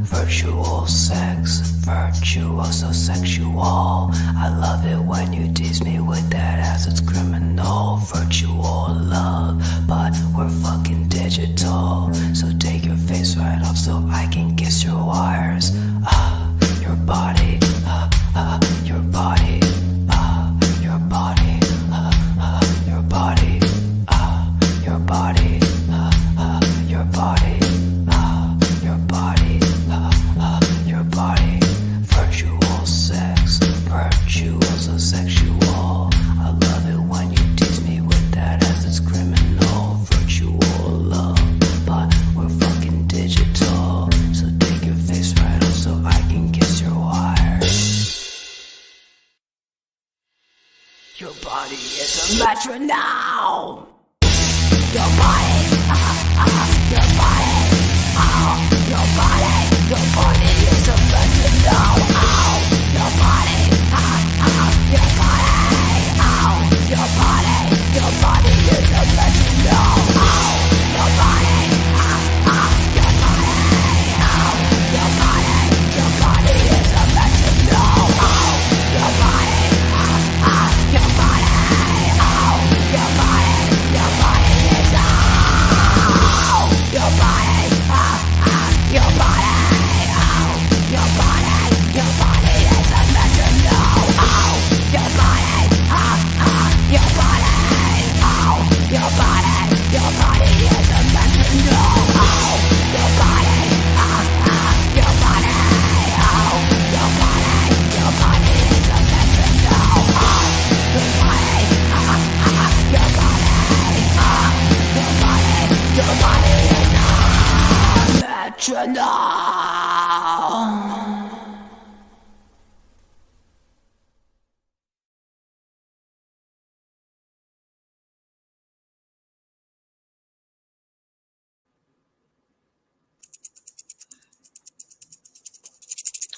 Virtual sex, virtuoso sexual. I love it when you tease me with that ass, it's criminal. Virtual love, but we're fucking digital. So take your face right off so I can kiss your wires. Your body, your body, your body, your body, your body, your body. Your body, virtual sex, virtuoso sexual. I love it when you tease me with that ass, it's criminal. Virtual love, but we're fucking digital. So take your face right off so I can kiss your wires. Your body is a metronome. Your body, your body, your body. Your body is a metronome. Your body, your body, your body is a metronome. Your body, your body, your body is a metronome. Your body, your body, your body is a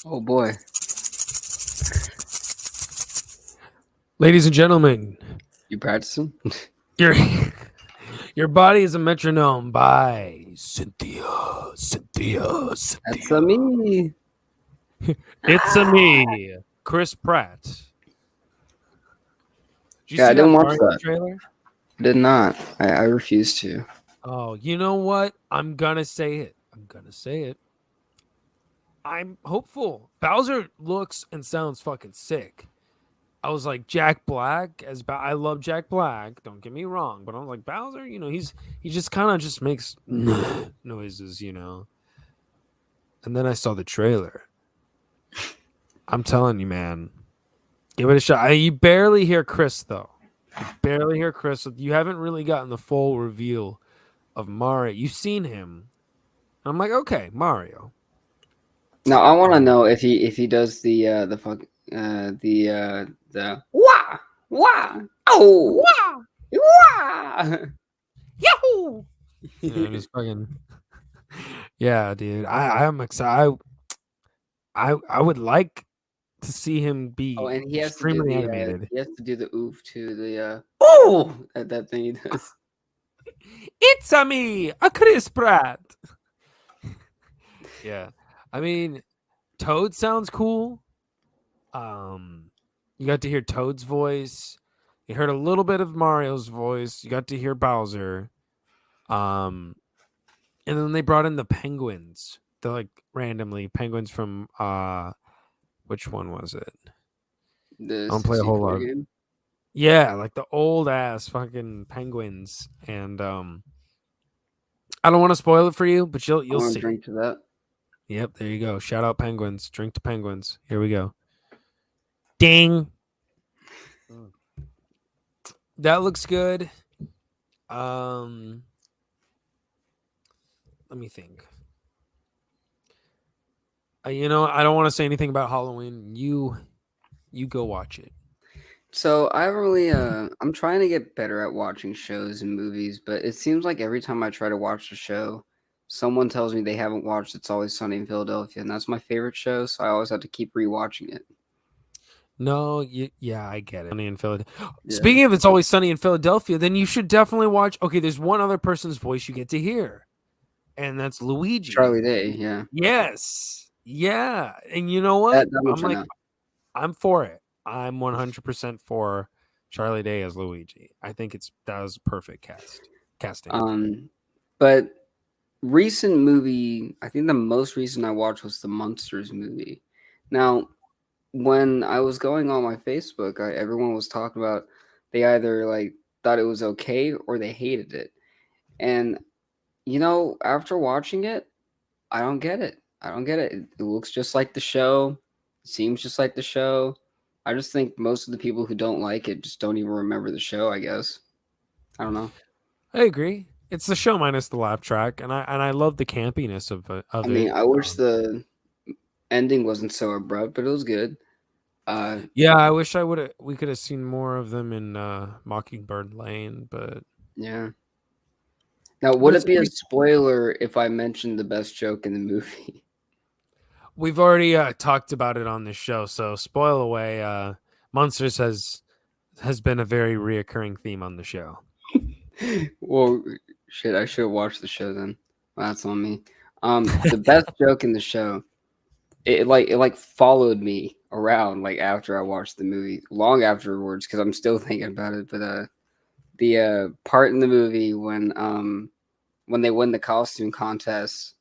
Oh boy. Ladies and gentlemen, You practicing? your your body is a metronome by SinThya. SinThya. That's SinThya. me. It's a me, Chris Pratt. Did you Yeah, I see that didn't watch Mario that. trailer? Did not. I refuse to. Oh, you know what? I'm gonna say it. I'm hopeful. Bowser looks and sounds fucking sick. I was like Jack Black I love Jack Black. Don't get me wrong, but I'm like Bowser. He just kind of just makes noises, And then I saw the trailer. I'm telling you, man, give it a shot. You barely hear Chris though. You barely hear Chris. You haven't really gotten the full reveal of Mario. You've seen him. I'm like, okay, Mario. Now I want to know if he does the wah wah oh wah. Yahoo! Just fucking. Yeah, dude. I am excited. I would like to see him be Oh, and he has to do extremely the animated. he has to do the oof to the oh that thing he does. It's a me, a Chris Pratt. Yeah, I mean, Toad sounds cool. You got to hear Toad's voice. You heard a little bit of Mario's voice. You got to hear Bowser. And then they brought in the penguins. They're like randomly penguins from which one was it? The I don't play a whole 64 lot. game. Yeah, like the old ass fucking penguins. And I don't want to spoil it for you, but I you'll want to see. drink to that. Yep, there you go. Shout out penguins. Drink to penguins. Here we go. Ding. That looks good. Let me think. I don't want to say anything about Halloween. You go watch it. So I really I'm trying to get better at watching shows and movies, but it seems like every time I try to watch a show, someone tells me they haven't watched It's Always Sunny in Philadelphia, and that's my favorite show, so I always have to keep rewatching it. No, yeah, I get it. Sunny in Philadelphia. Yeah. Speaking of It's Always Sunny in Philadelphia, then you should definitely watch. Okay, there's one other person's voice you get to hear, and that's Luigi. Charlie Day, yeah. Yes, yeah, and you know what? That much I'm I like, know. I'm for it. I'm 100% for Charlie Day as Luigi. I think that was perfect casting. But recent movie, I think the most recent I watched was the Monsters movie. Now, when I was going on my Facebook, everyone was talking about they either like thought it was okay or they hated it. And after watching it, I don't get it. It looks just like the show. It seems just like the show. I just think most of the people who don't like it just don't even remember the show, I guess. I don't know. I agree. It's the show minus the laugh track, and I love the campiness of it. I mean, I wish the ending wasn't so abrupt, but it was good. Yeah, I wish we could have seen more of them in Mockingbird Lane, but yeah. Now, would it be a spoiler if I mentioned the best joke in the movie? We've already talked about it on this show, so spoil away. Monsters has been a very reoccurring theme on the show. Well, shit, I should have watched the show then. Well, that's on me. The best joke in the show, it followed me around like after I watched the movie, long afterwards, because I'm still thinking about it. But the part in the movie when they win the costume contest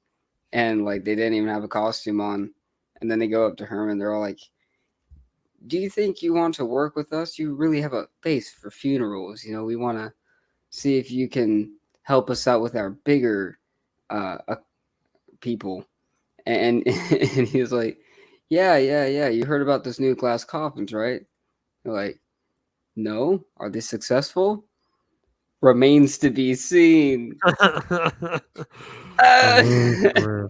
and like they didn't even have a costume on, and then they go up to Herman, they're all like, "Do you think you want to work with us? You really have a face for funerals. We want to see if you can help us out with our bigger people." And and he was like, yeah. You heard about this new glass coffins, right? They're like, no. Are they successful? Remains to be seen. It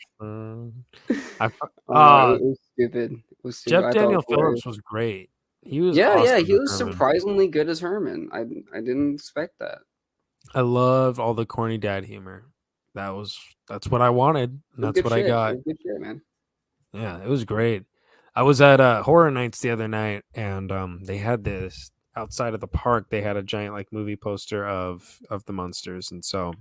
was stupid. Jeff Daniel Phillips was great. He was awesome. He was Herman. Surprisingly good as Herman. I didn't expect that. I loved all the corny dad humor. That's what I wanted. And that's what I got. Good shit, man. Yeah, it was great. I was at Horror Nights the other night, and they had this outside of the park. They had a giant like movie poster of the monsters, and so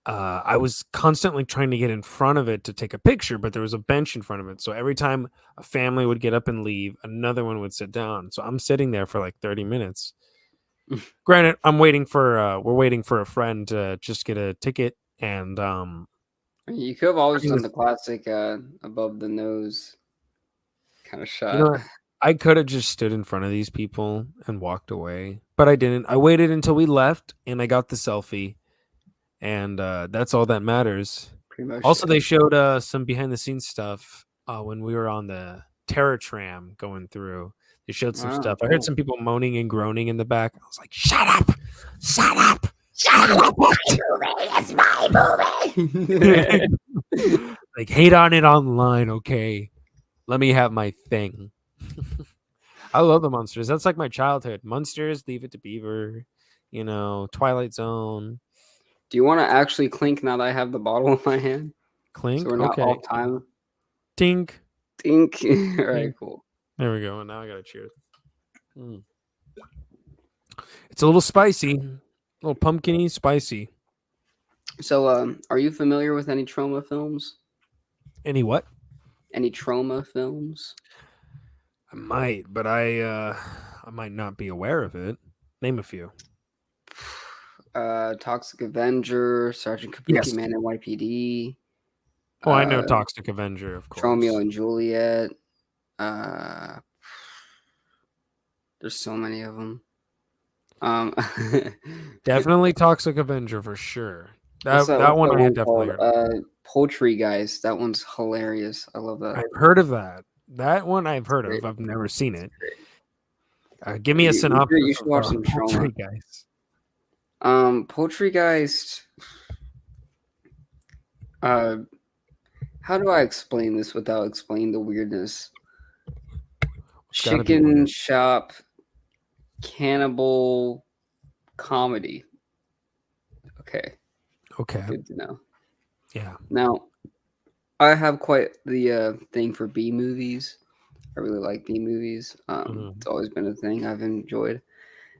I was constantly trying to get in front of it to take a picture, but there was a bench in front of it. So every time a family would get up and leave, another one would sit down. So I'm sitting there for like 30 minutes. Granted, we're waiting for a friend to just get a ticket, and You could have always It done was- the classic above the nose kind of shot. you know what? I could have just stood in front of these people and walked away, but I didn't. I waited until we left, and I got the selfie, and that's all that matters. Pretty much. Also, they showed some behind the scenes stuff when we were on the Terror Tram going through. They showed some Wow, stuff. I cool. heard some people moaning and groaning in the back. I was like, "Shut up! Shut up! Shut up, my movie. It's my movie. Like, hate on it online, okay? Let me have my thing." I love the monsters. That's like my childhood. Monsters, Leave It to Beaver, Twilight Zone, Do you want to actually clink now that I have the bottle in my hand? Clink. So we're not Okay, off time. Tink. Think. All right, cool. There we go. And now I gotta cheers. It's a little spicy, a little pumpkiny, spicy. So, are you familiar with any trauma films? Any what? Any trauma films? I might, but I might not be aware of it. Name a few. Toxic Avenger, Sergeant Kabuki Yes. Man and YPD. Oh, I know Toxic Avenger, of course. Romeo and Juliet. There's so many of them. Definitely Toxic Avenger for sure. What's That one what's I had definitely called? heard. Poultry Guys. That one's hilarious. I love that. I've heard of that. That one I've heard of. Great. I've never seen it. Give me a You synopsis. should watch some trauma. Poultry Guys. Poultry Guys. How do I explain this without explaining the weirdness? It's gotta be Chicken weird. shop cannibal comedy. Okay, Okay. good to know. Yeah. Now, I have quite the thing for B movies. I really like B movies. It's always been a thing I've enjoyed.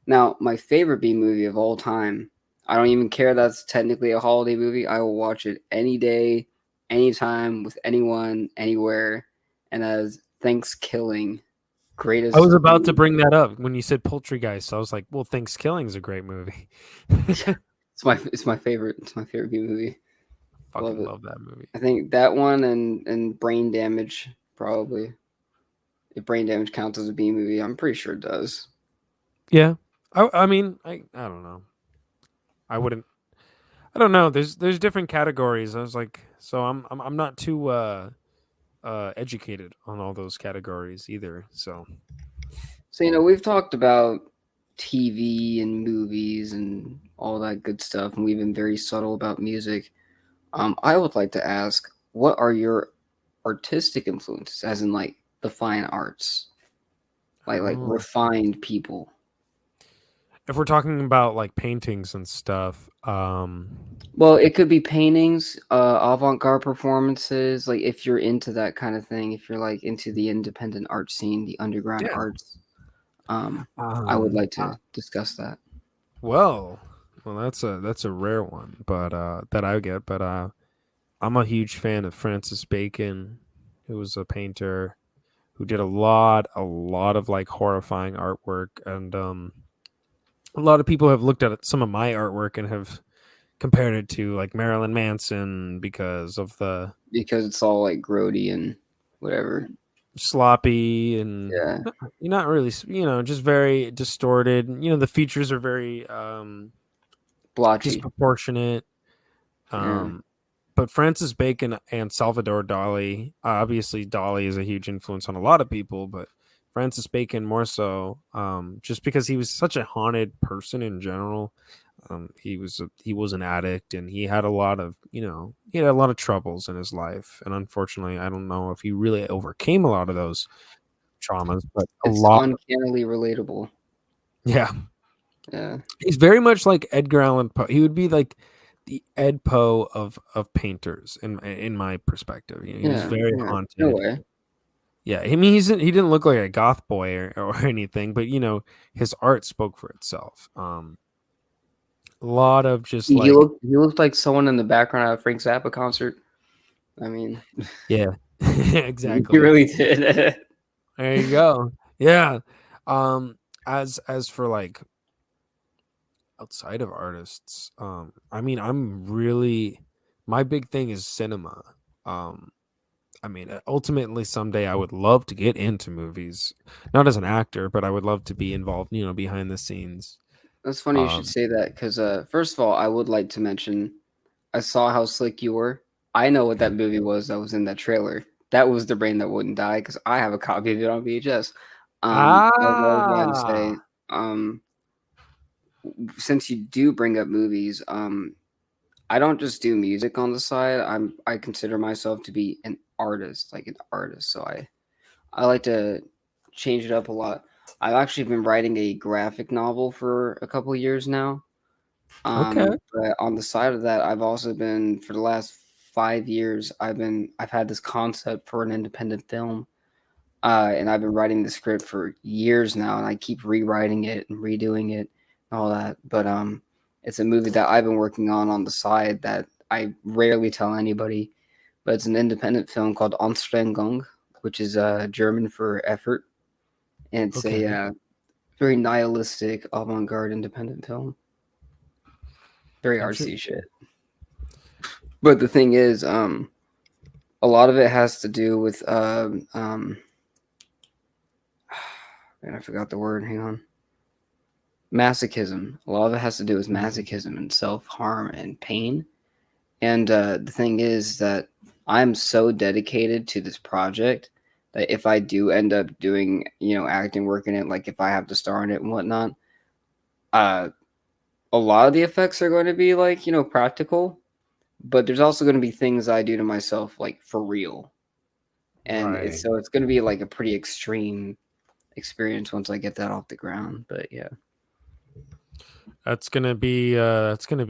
Now, my favorite B movie of all time, I don't even care that's technically a holiday movie. I will watch it any day, anytime, with anyone, anywhere. And that is Thanksgiving. Greatest. I was about to bring that up when you said Poultry Guys. So I was like, well, Thanksgiving is a great movie. It's my favorite. It's my favorite B movie. Fucking it. love that movie. I think that one and Brain Damage probably. If Brain Damage counts as a B movie, I'm pretty sure it does. Yeah. I mean, I don't know. I wouldn't. I don't know. There's different categories. I was like, so I'm not too educated on all those categories either. So We've talked about TV and movies and all that good stuff, and we've been very subtle about music. I would like to ask, what are your artistic influences, as in like the fine arts, like refined people? if we're talking about like paintings and stuff, Well, it could be paintings, avant-garde performances. Like if you're into that kind of thing, if you're like into the independent art scene, the underground Yeah. arts, I would like to discuss that. Well, that's a rare one, but that I get. But I'm a huge fan of Francis Bacon, who was a painter who did a lot of like horrifying artwork, and a lot of people have looked at some of my artwork and have compared it to like Marilyn Manson because It's all like grody and whatever. sloppy and Yeah. not really, just very distorted. The features are very Blotchy. disproportionate. Yeah. But Francis Bacon and Salvador Dali, obviously Dali is a huge influence on a lot of people, but Francis Bacon more so, just because he was such a haunted person in general. He was an addict, and he had a lot of troubles in his life, and unfortunately, I don't know if he really overcame a lot of those traumas, but It's a lot. uncannily relatable. Yeah, Yeah. he's very much like Edgar Allan Poe. He would be like the Ed Poe of painters in my perspective. You know, he was very No haunted. way. Yeah, I mean, he didn't look like a goth boy or anything, but you know, his art spoke for itself. A lot of just He like, looked like someone in the background at a Frank Zappa concert. I mean, yeah, he exactly. really did. There you go. Yeah. As for like outside of artists, I mean, my big thing is cinema. Um, I mean, ultimately, someday I would love to get into movies, not as an actor, but I would love to be involved, you know, behind the scenes. That's funny you should say that because, first of all, I would like to mention I saw how slick you were. I know what that movie was that was in that trailer. That was The Brain That Wouldn't Die because I have a copy of it on VHS. That's what I was about to say. Ah, Um, since you do bring up movies, I don't just do music on the side. I consider myself to be an artist, like an artist. So I like to change it up a lot. I've actually been writing a graphic novel for a couple of years now. okay. But on the side of that, I've also been for the last 5 years. I've had this concept for an independent film, and I've been writing the script for years now, and I keep rewriting it and redoing it and all that. But it's a movie that I've been working on the side that I rarely tell anybody. But it's an independent film called Anstrengung, which is German for effort, and it's Okay. a very nihilistic avant-garde independent film. Very artsy shit. But the thing is, a lot of it has to do with man, I forgot the word. Hang on. Masochism. A lot of it has to do with masochism and self-harm and pain. And the thing is that I'm so dedicated to this project that if I do end up doing, acting work in it, like if I have to star in it and whatnot, a lot of the effects are going to be like, practical, but there's also going to be things I do to myself like for real. And Right. so it's going to be like a pretty extreme experience once I get that off the ground. But yeah. That's gonna be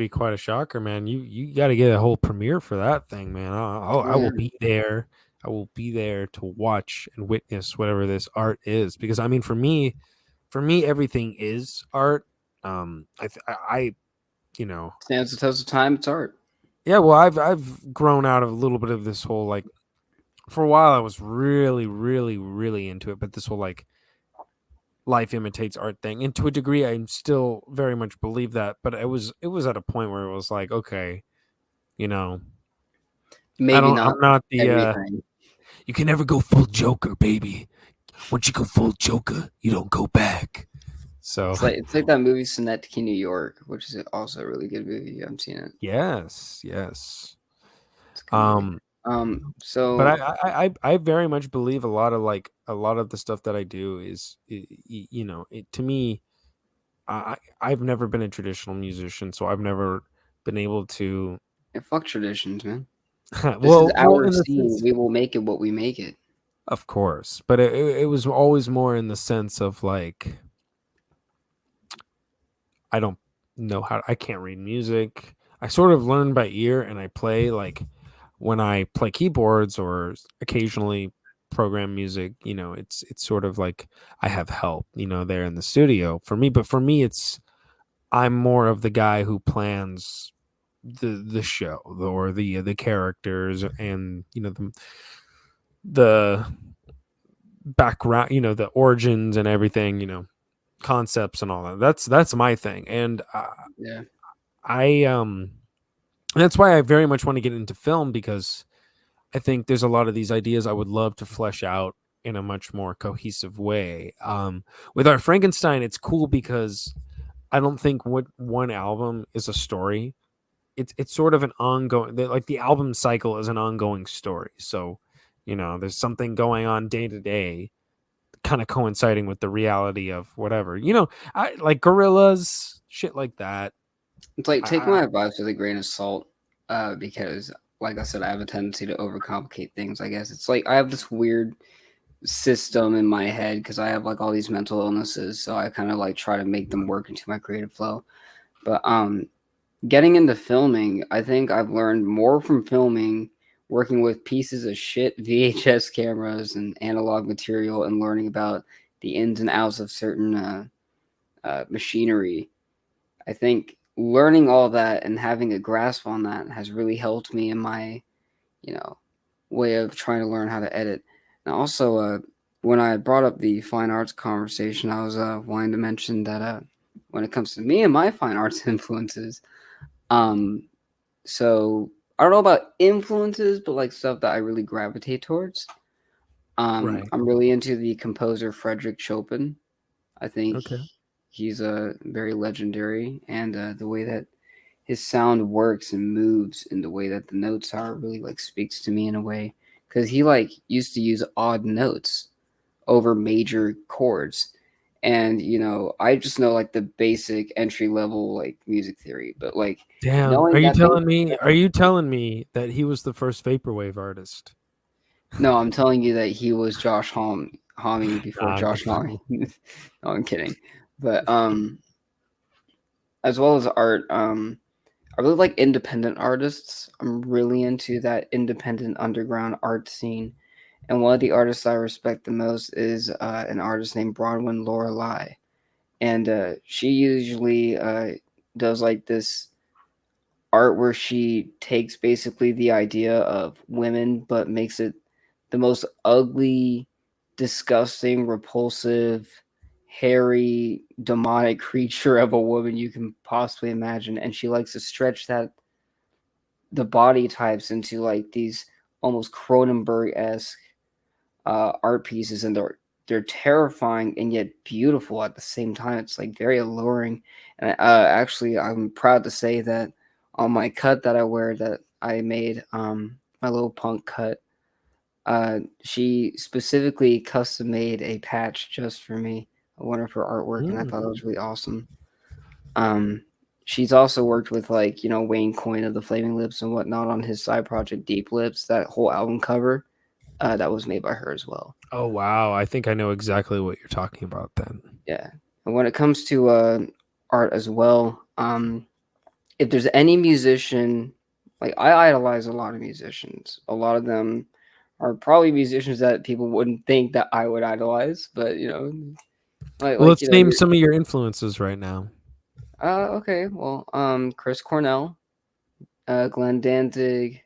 quite a shocker, man. You got to get a whole premiere for that thing, man. I will be there. I will be there to watch and witness whatever this art is, because I mean, for me, everything is art. I you know, Stands the test of time, it's art. yeah. Well, I've grown out of a little bit of this whole like. For a while, I was really, really, really into it, but this whole like life imitates art thing, and to a degree I still very much believe that, but it was at a point where it was like, okay, you know, Maybe I'm not not the everything. you can never go full Joker, baby. Once you go full Joker, you don't go back. So It's like that movie Synecdoche, New York, which is also a really good movie. You haven't seen it. yes. It's a good movie. But So I very much believe a lot of the stuff that I do is to me, I've never been a traditional musician, so I've never been able to fuck traditions, man. This is well our in the scene. sense, We will make it what we make it. of course, but it was always more in the sense of like, I don't I can't read music. I sort of learn by ear, and I play like when I play keyboards or occasionally program music, it's sort of like I have help, there in the studio for me. But for me, I'm more of the guy who plans the show or the characters and the background, the origins and everything, concepts and all that. That's my thing, and Yeah. that's why I very much want to get into film, because I think there's a lot of these ideas I would love to flesh out in a much more cohesive way. With our Frankenstein, it's cool because I don't think what one album is a story. It's sort of an ongoing, like the album cycle is an ongoing story. So, there's something going on day to day, kind of coinciding with the reality of whatever. I like gorillas, shit like that. It's like take I, my advice with a grain of salt, because, like I said, I have a tendency to overcomplicate things. I guess it's like I have this weird system in my head because I have like all these mental illnesses, so I kind of like try to make them work into my creative flow. But getting into filming, I think I've learned more from filming, working with pieces of shit VHS cameras and analog material, and learning about the ins and outs of certain machinery. I think learning all that and having a grasp on that has really helped me in my, you know, way of trying to learn how to edit. And also, when I brought up the fine arts conversation, I was wanting to mention that when it comes to me and my fine arts influences, um, so I don't know about influences, but like stuff that I really gravitate towards. Right. I'm really into the composer Frederick Chopin. I think Okay. he's a very legendary, and the way that his sound works and moves, and the way that the notes are really like speaks to me in a way, because he like used to use odd notes over major chords, and I just know like the basic entry level like music theory, but like Damn. knowing Are you that thing. telling me? Are you telling me that he was the first vaporwave artist? No, I'm telling you that he was Josh Homme before Nah, I'm Josh just Homme. No, I'm kidding. But as well as art, I really like independent artists. I'm really into that independent underground art scene. And one of the artists I respect the most is an artist named Bronwyn Lorelei. And she usually does like this art where she takes basically the idea of women but makes it the most ugly, disgusting, repulsive, hairy, demonic creature of a woman you can possibly imagine. And she likes to stretch the body types into like these almost Cronenberg-esque art pieces, and they're terrifying and yet beautiful at the same time. It's like very alluring. And actually, I'm proud to say that on my cut that I wear, that I made, my little punk cut, she specifically custom made a patch just for me, one of her artwork, and I thought it was really awesome. Um, she's also worked with like Wayne Coyne of the Flaming Lips and whatnot on his side project Deep Lips. That whole album cover, that was made by her as well. Oh wow, I think I know exactly what you're talking about then. Yeah. And when it comes to art as well, if there's any musician, like I idolize a lot of musicians. A lot of them are probably musicians that people wouldn't think that I would idolize, but like Well, like let's name some of your influences right now. okay, well, Chris Cornell, Glenn Danzig,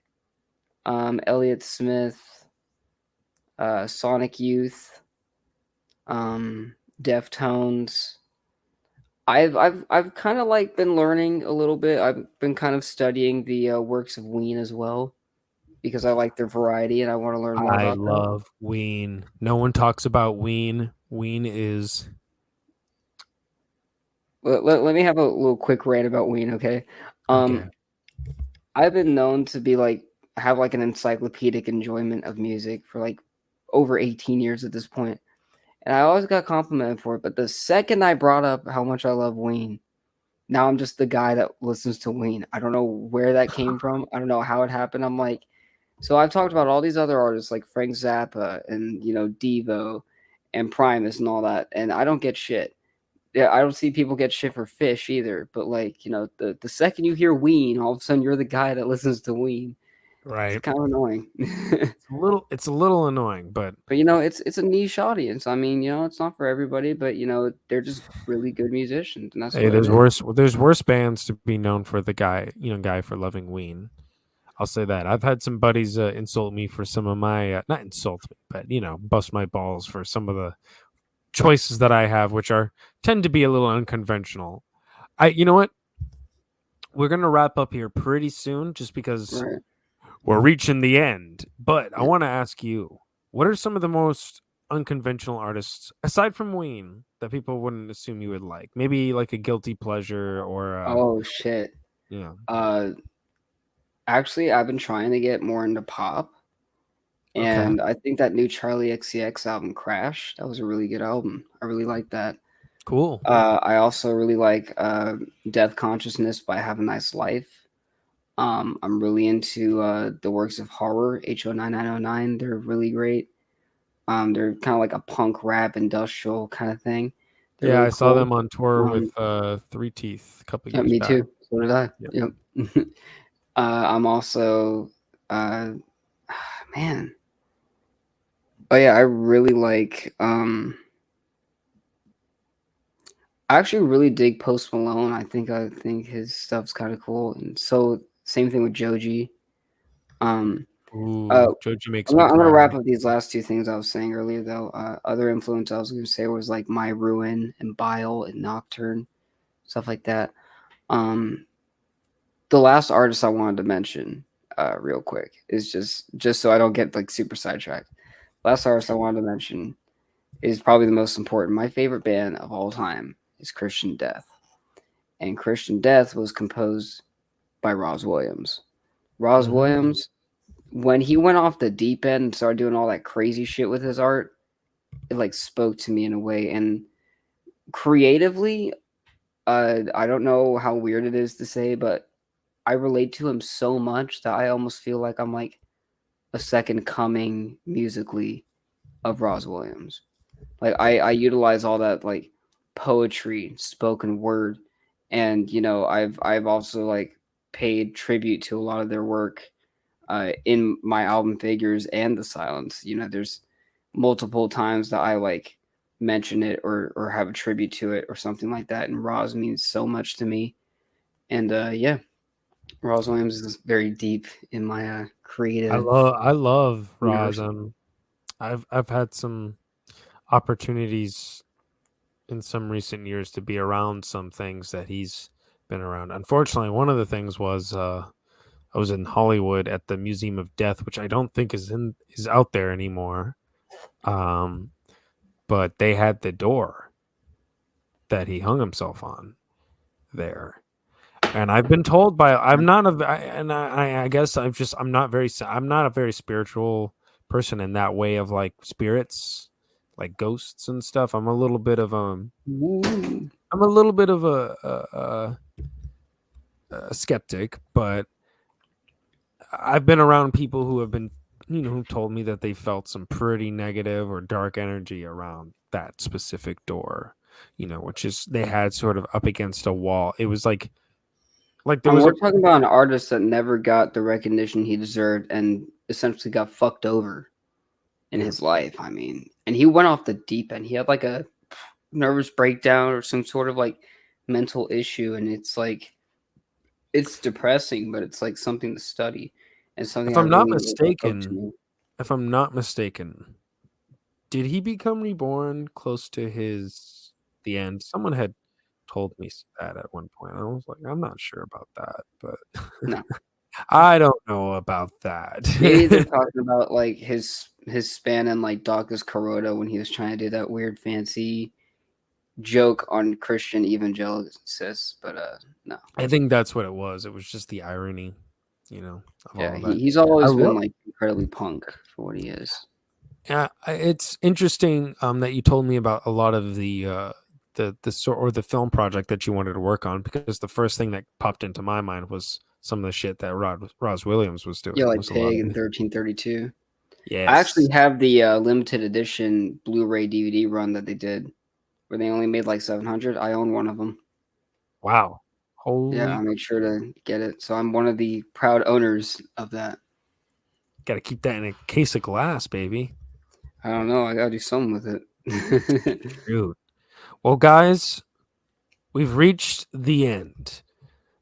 Elliott Smith, Sonic Youth, Deftones. I've kind of like been learning a little bit. I've been kind of studying the works of Ween as well, because I like their variety and I want to learn more I about them. love Ween. No one talks about Ween. Ween is Let me have a little quick rant about Ween, okay? okay. I've been known to be like have like an encyclopedic enjoyment of music for like over 18 years at this point. And I always got complimented for it, but the second I brought up how much I love Ween, now I'm just the guy that listens to Ween. I don't know where that came from. I don't know how it happened. I'm like, so I've talked about all these other artists like Frank Zappa and Devo and Primus and all that, and I don't get shit. Yeah, I don't see people get shit for Fish either. But like, the second you hear Ween, all of a sudden you're the guy that listens to Ween. It's Right. kind of annoying. It's a little annoying, but But it's a niche audience. I mean, it's not for everybody, but they're just really good musicians, and that's hey, what it there's is. worse bands to be known for the guy for loving Ween. I'll say that. I've had some buddies insult me for some of my not insult me, but bust my balls for some of the choices that I have, which tend to be a little unconventional. You know what? We're gonna wrap up here pretty soon, just because Right. we're reaching the end. But I Yeah. want to ask you, what are some of the most unconventional artists aside from Ween that people wouldn't assume you would like? Maybe like a guilty pleasure or Oh shit. yeah. Uh, Actually, I've been trying to get more into pop, Okay. and I think that new Charlie XCX album, Crash, that was a really good album. I really like that. Cool. I also really like Death Consciousness by Have a Nice Life. I'm really into the works of Horror, HO9909. They're really great. They're kind of like a punk rap industrial kind of thing. They're Yeah, really I saw cool. them on tour with Um, Three Teeth a couple yeah, years me back. too. So did I. Yep. Yep. I'm also, man. Oh yeah, I really like. I actually really dig Post Malone. I think his stuff's kind of cool, and so same thing with Joji. Um, uh, Joji makes I'm me gonna, I'm gonna cry. wrap up these last two things I was saying earlier, though. Other influence I was gonna say was like My Ruin and Bile and Nocturne, stuff like that. Um, the last artist I wanted to mention, real quick, is just so I don't get like super sidetracked. Last artist I wanted to mention is probably the most important. My favorite band of all time is Christian Death, and Christian Death was composed by Roz Williams. Roz Mhm. Williams, when he went off the deep end and started doing all that crazy shit with his art, it like spoke to me in a way. And creatively, I don't know how weird it is to say, but I relate to him so much that I almost feel like I'm like a second coming musically of Roz Williams. Like I utilize all that like poetry, spoken word, and I've also like paid tribute to a lot of their work in my album Figures and The Silence. There's multiple times that I like mention it or have a tribute to it or something like that, and Roz means so much to me. And yeah, Roz Williams is very deep in my creative I love Roz. universe. I've had some opportunities in some recent years to be around some things that he's been around. Unfortunately, one of the things was I was in Hollywood at the Museum of Death, which I don't think is out there anymore. Um, but they had the door that he hung himself on there. And I've been told by I'm not a I, and I guess I'm not a very spiritual person in that way of like spirits, like ghosts and stuff. Woo. I'm a little bit of a skeptic, but I've been around people who have been, who told me that they felt some pretty negative or dark energy around that specific door, which is they had sort of up against a wall. It was like there was We're a talking about an artist that never got the recognition he deserved and essentially got fucked over in Yeah. his life. I mean, and he went off the deep end. He had like a nervous breakdown or some sort of like mental issue, and it's like it's depressing, but it's like something to study and something if I I'm not really look up mistaken, to. if I'm not mistaken, did he become reborn close to the end? Someone had told me that at one point. I was like, I'm not sure about that, but No, I don't know about that. maybe they're talking about like his span and like Dawkins Kuroda when he was trying to do that weird fancy joke on Christian evangelicists, but no. I think that's what it was. It was just the irony, of Yeah, all of that. he's I always been love. like incredibly punk for what he is. Yeah, it's interesting that you told me about a lot of the sort or the film project that you wanted to work on, because the first thing that popped into my mind was some of the shit that Roz Williams was doing. Yeah, like Was a lot Pig of and 1332. I actually yes. have the limited edition Blu-ray DVD run that they did, where they only made like 700. I own one of them. Wow. Yeah, Holy, I made sure to get it. So I'm one of the proud owners of that. got to keep that in a case of glass, baby. I don't know. I gotta do something with it. Dude. Well, guys, we've reached the end.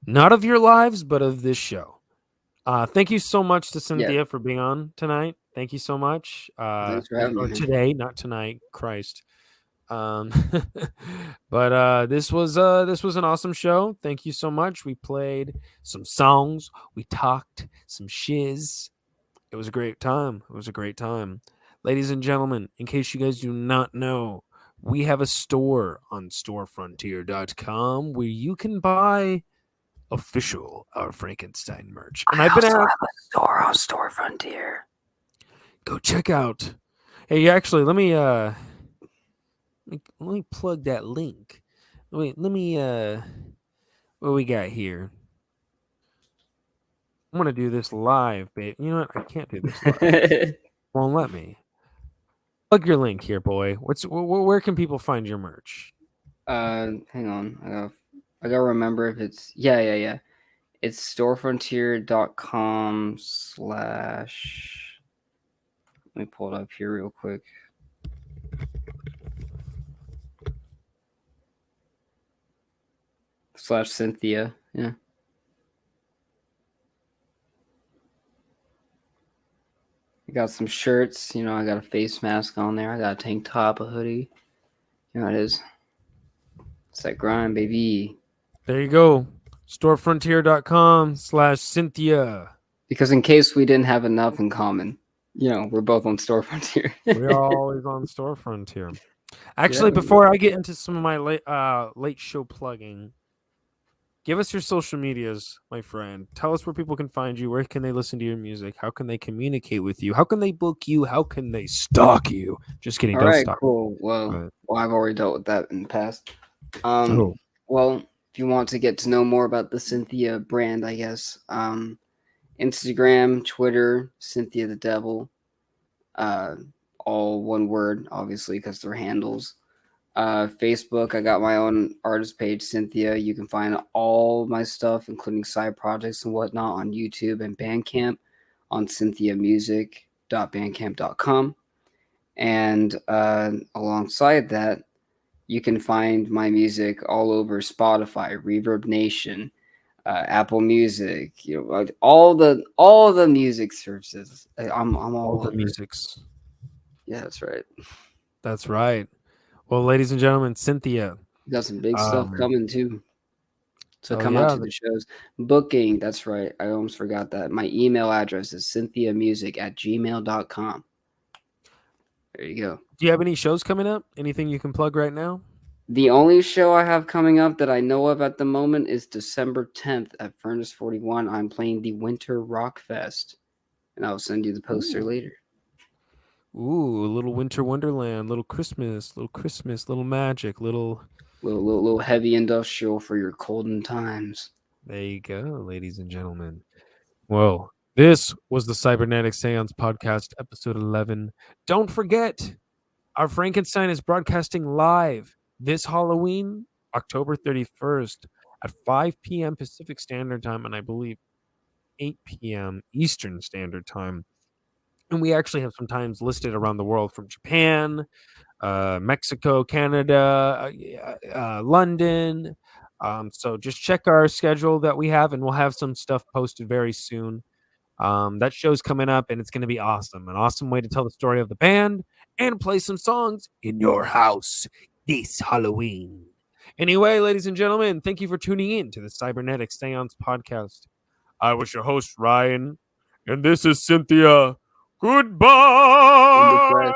Not of your lives, but of this show. Thank you so much to Yeah, SinThya for being on tonight. Thank you so much. thanks for having me, Or man. today, not tonight. Christ. Um, but this was an awesome show. Thank you so much. We played some songs. We talked some shiz. It was a great time. It was a great time. Ladies and gentlemen, in case you guys do not know, we have a store on storefrontier.com where you can buy official Our Frankenstein merch. And I've been also at have a store on Store Frontier. go check out. Hey, actually, let me plug that link. Let me what we got here? I'm gonna do this live, babe. You know what? I can't do this live. Won't let me. Plug your link here, boy. Where can people find your merch? Hang on. I gotta remember if it's yeah. It's storefrontier.com/. Let me pull it up here real quick. /SinThya. Yeah. I got some shirts. You know, I got a face mask on there. I got a tank top, a hoodie. You know how it is. It's that grind, baby. There you go. Storefrontier.com/SinThya. Because in case we didn't have enough in common, you know, we're both on Storefrontier. We're always on Storefrontier. Actually, Yeah. before I get into some of my late show plugging, give us your social medias, my friend. Tell us where people can find you. Where can they listen to your music? How can they communicate with you? How can they book you? How can they stalk you? Just kidding. All Don't right, stalk. cool. Well, Right. I've already dealt with that in the past. Oh. Well, if you want to get to know more about the SinThya brand, I guess, Instagram, Twitter, SinThya the Devil, all one word, obviously, because they're handles. Facebook, I got my own artist page, SinThya. You can find all my stuff, including side projects and whatnot, on YouTube and Bandcamp on cynthiamusic.bandcamp.com. And alongside that, you can find my music all over Spotify, Reverb Nation, Apple Music, you know, all the music services. I'm all the over. musics. Yeah, that's right. That's right. Well, ladies and gentlemen, SinThya. We got some big stuff coming too. So oh, come out yeah. to the shows. Booking, that's right. I almost forgot that. My email address is cynthiamusic@gmail.com. There you go. Do you have any shows coming up? Anything you can plug right now? The only show I have coming up that I know of at the moment is December 10th at Furnace 41. I'm playing the Winter Rock Fest, and I'll send you the poster later. Ooh, a little winter wonderland, little Christmas, little magic, little heavy industrial for your colden times. There you go, ladies and gentlemen. Well, this was the Cybernetic Séance Podcast, episode 11. Don't forget, our Frankenstein is broadcasting live this Halloween, October 31st at 5 p.m. Pacific Standard Time, and I believe 8 p.m. Eastern Standard Time. And we actually have some times listed around the world from Japan, Mexico, Canada, London. So just check our schedule that we have, and we'll have some stuff posted very soon. That show's coming up, and it's going to be awesome. An awesome way to tell the story of the band and play some songs in your house this Halloween. Anyway, ladies and gentlemen, thank you for tuning in to the Cybernetic Séance Podcast. I was your host, Ryan, and this is SinThya. Goodbye.